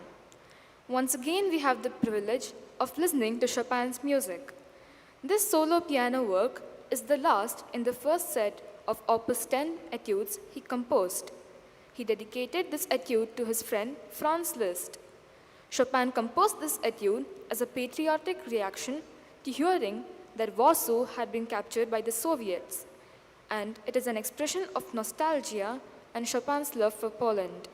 Once again, we have the privilege of listening to Chopin's music. This solo piano work is the last in the first set of Opus 10 etudes he composed. He dedicated this etude to his friend Franz Liszt. Chopin composed this etude as a patriotic reaction to hearing that Warsaw had been captured by the Soviets, and it is an expression of nostalgia and Chopin's love for Poland.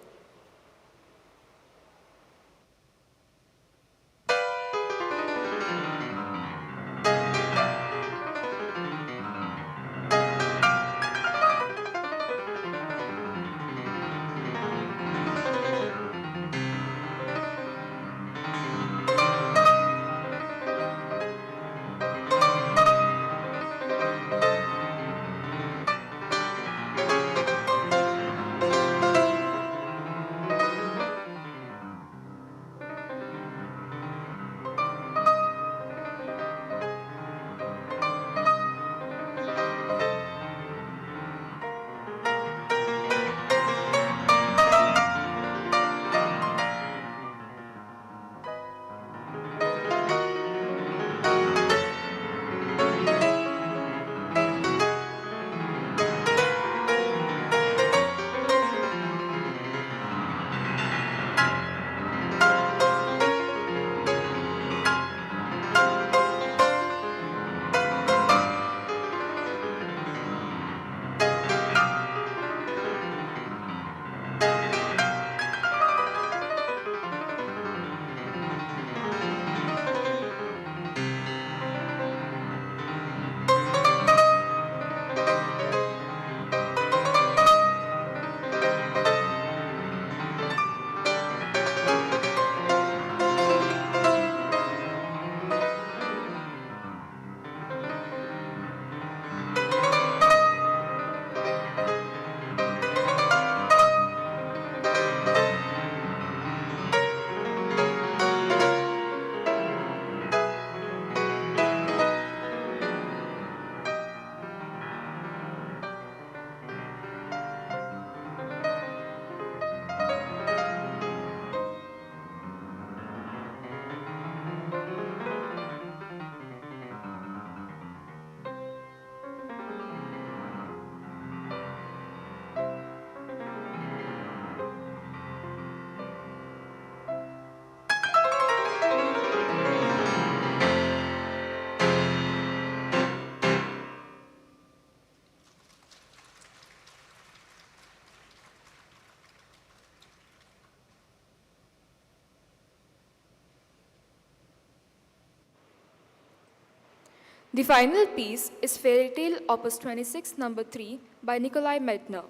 The final piece is Fairy Tale Opus 26, number 3 by Nikolai Medtner.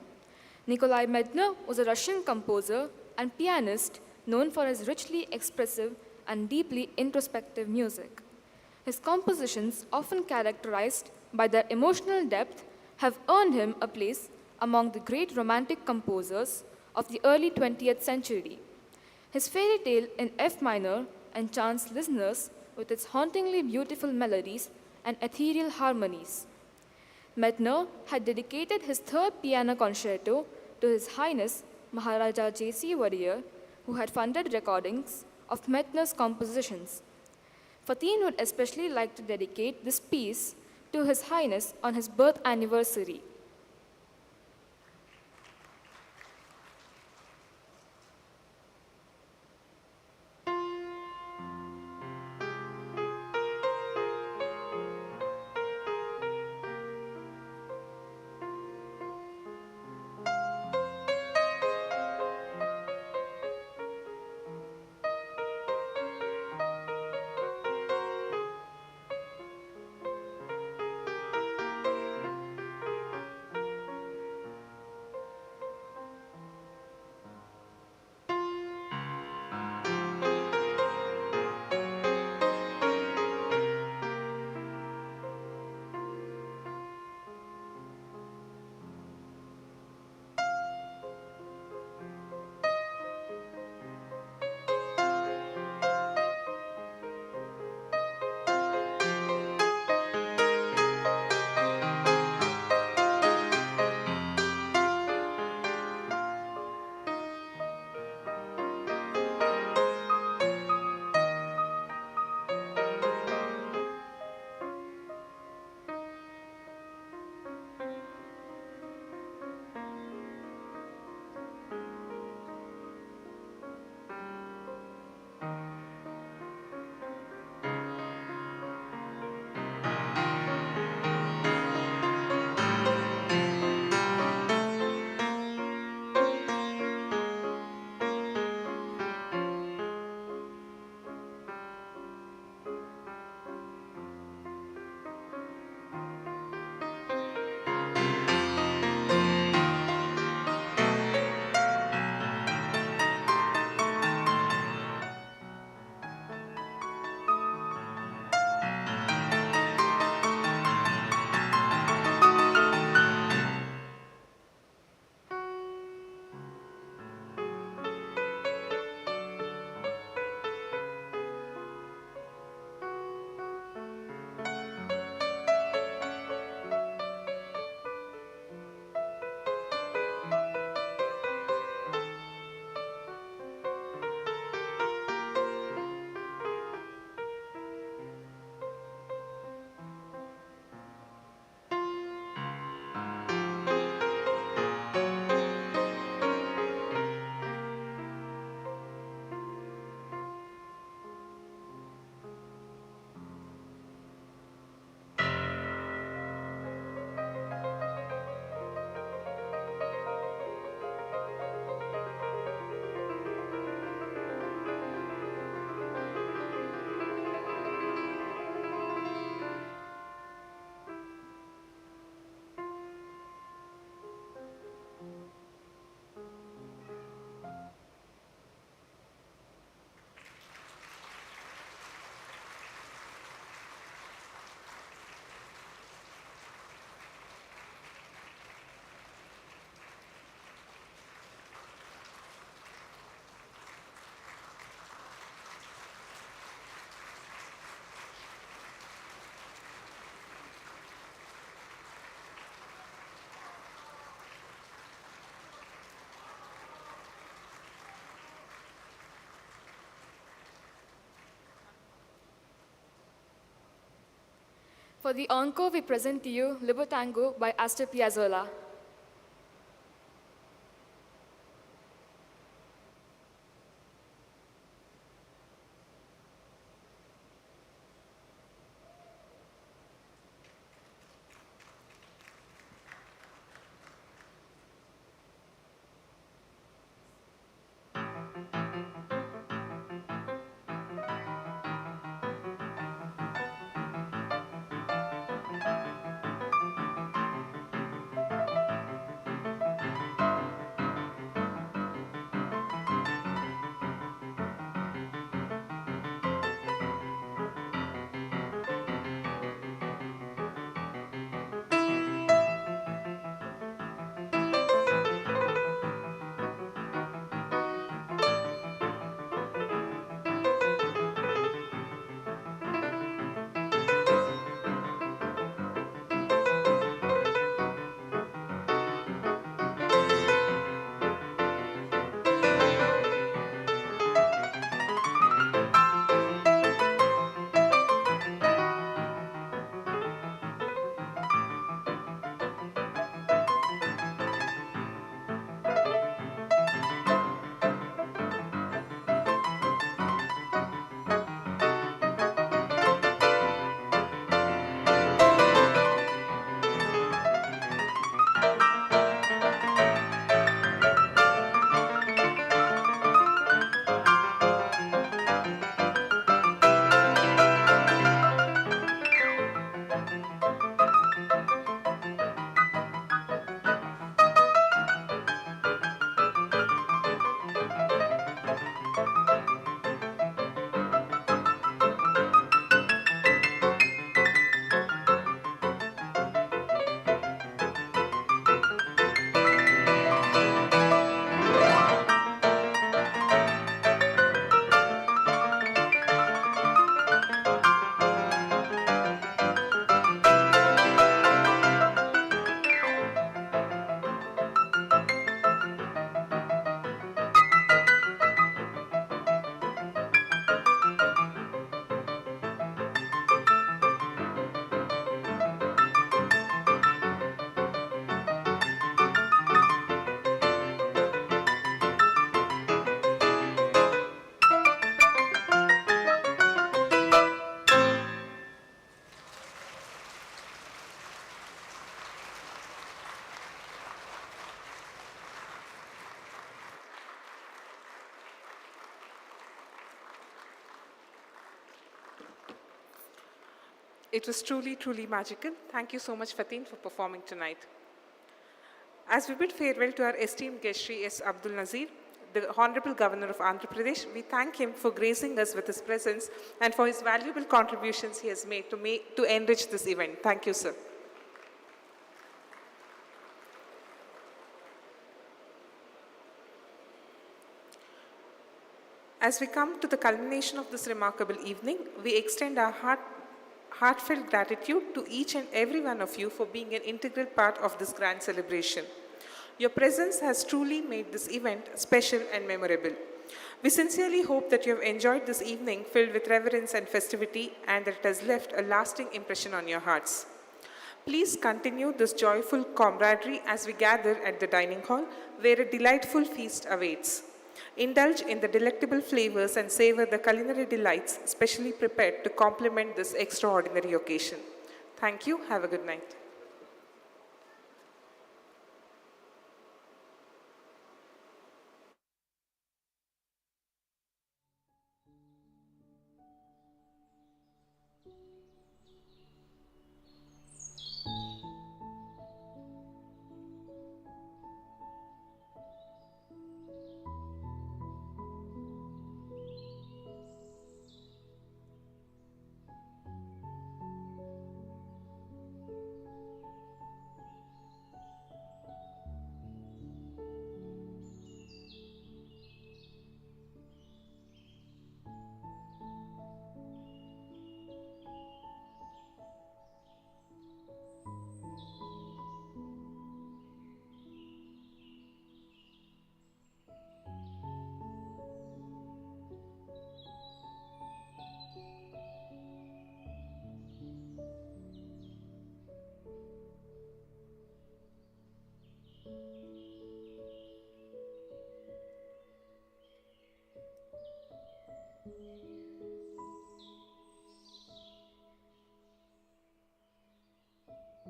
Nikolai Medtner was a Russian composer and pianist known for his richly expressive and deeply introspective music. His compositions, often characterized by their emotional depth, have earned him a place among the great romantic composers of the early 20th century. His fairy tale in F minor enchants listeners with its hauntingly beautiful melodies and ethereal harmonies. Medtner had dedicated his third piano concerto to His Highness Maharaja J.C. Wadiyar, who had funded recordings of Medtner's compositions. Fatin would especially like to dedicate this piece to His Highness on his birth anniversary. For the encore, we present to you Libertango by Astor Piazzolla. It was truly, truly magical. Thank you so much, Fatin, for performing tonight. As we bid farewell to our esteemed guest, Shri S. Abdul Nazir, the Honorable Governor of Andhra Pradesh, we thank him for gracing us with his presence and for his valuable contributions he has made to enrich this event. Thank you, sir. As we come to the culmination of this remarkable evening, we extend our heartfelt gratitude to each and every one of you for being an integral part of this grand celebration. Your presence has truly made this event special and memorable. We sincerely hope that you have enjoyed this evening filled with reverence and festivity and that it has left a lasting impression on your hearts. Please continue this joyful camaraderie as we gather at the dining hall where a delightful feast awaits. Indulge in the delectable flavors and savor the culinary delights specially prepared to complement this extraordinary occasion. Thank you. Have a good night.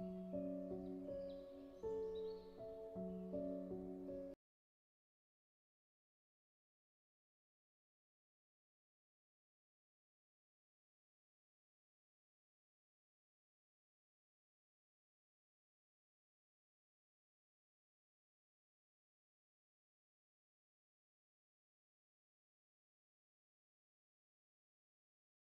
you.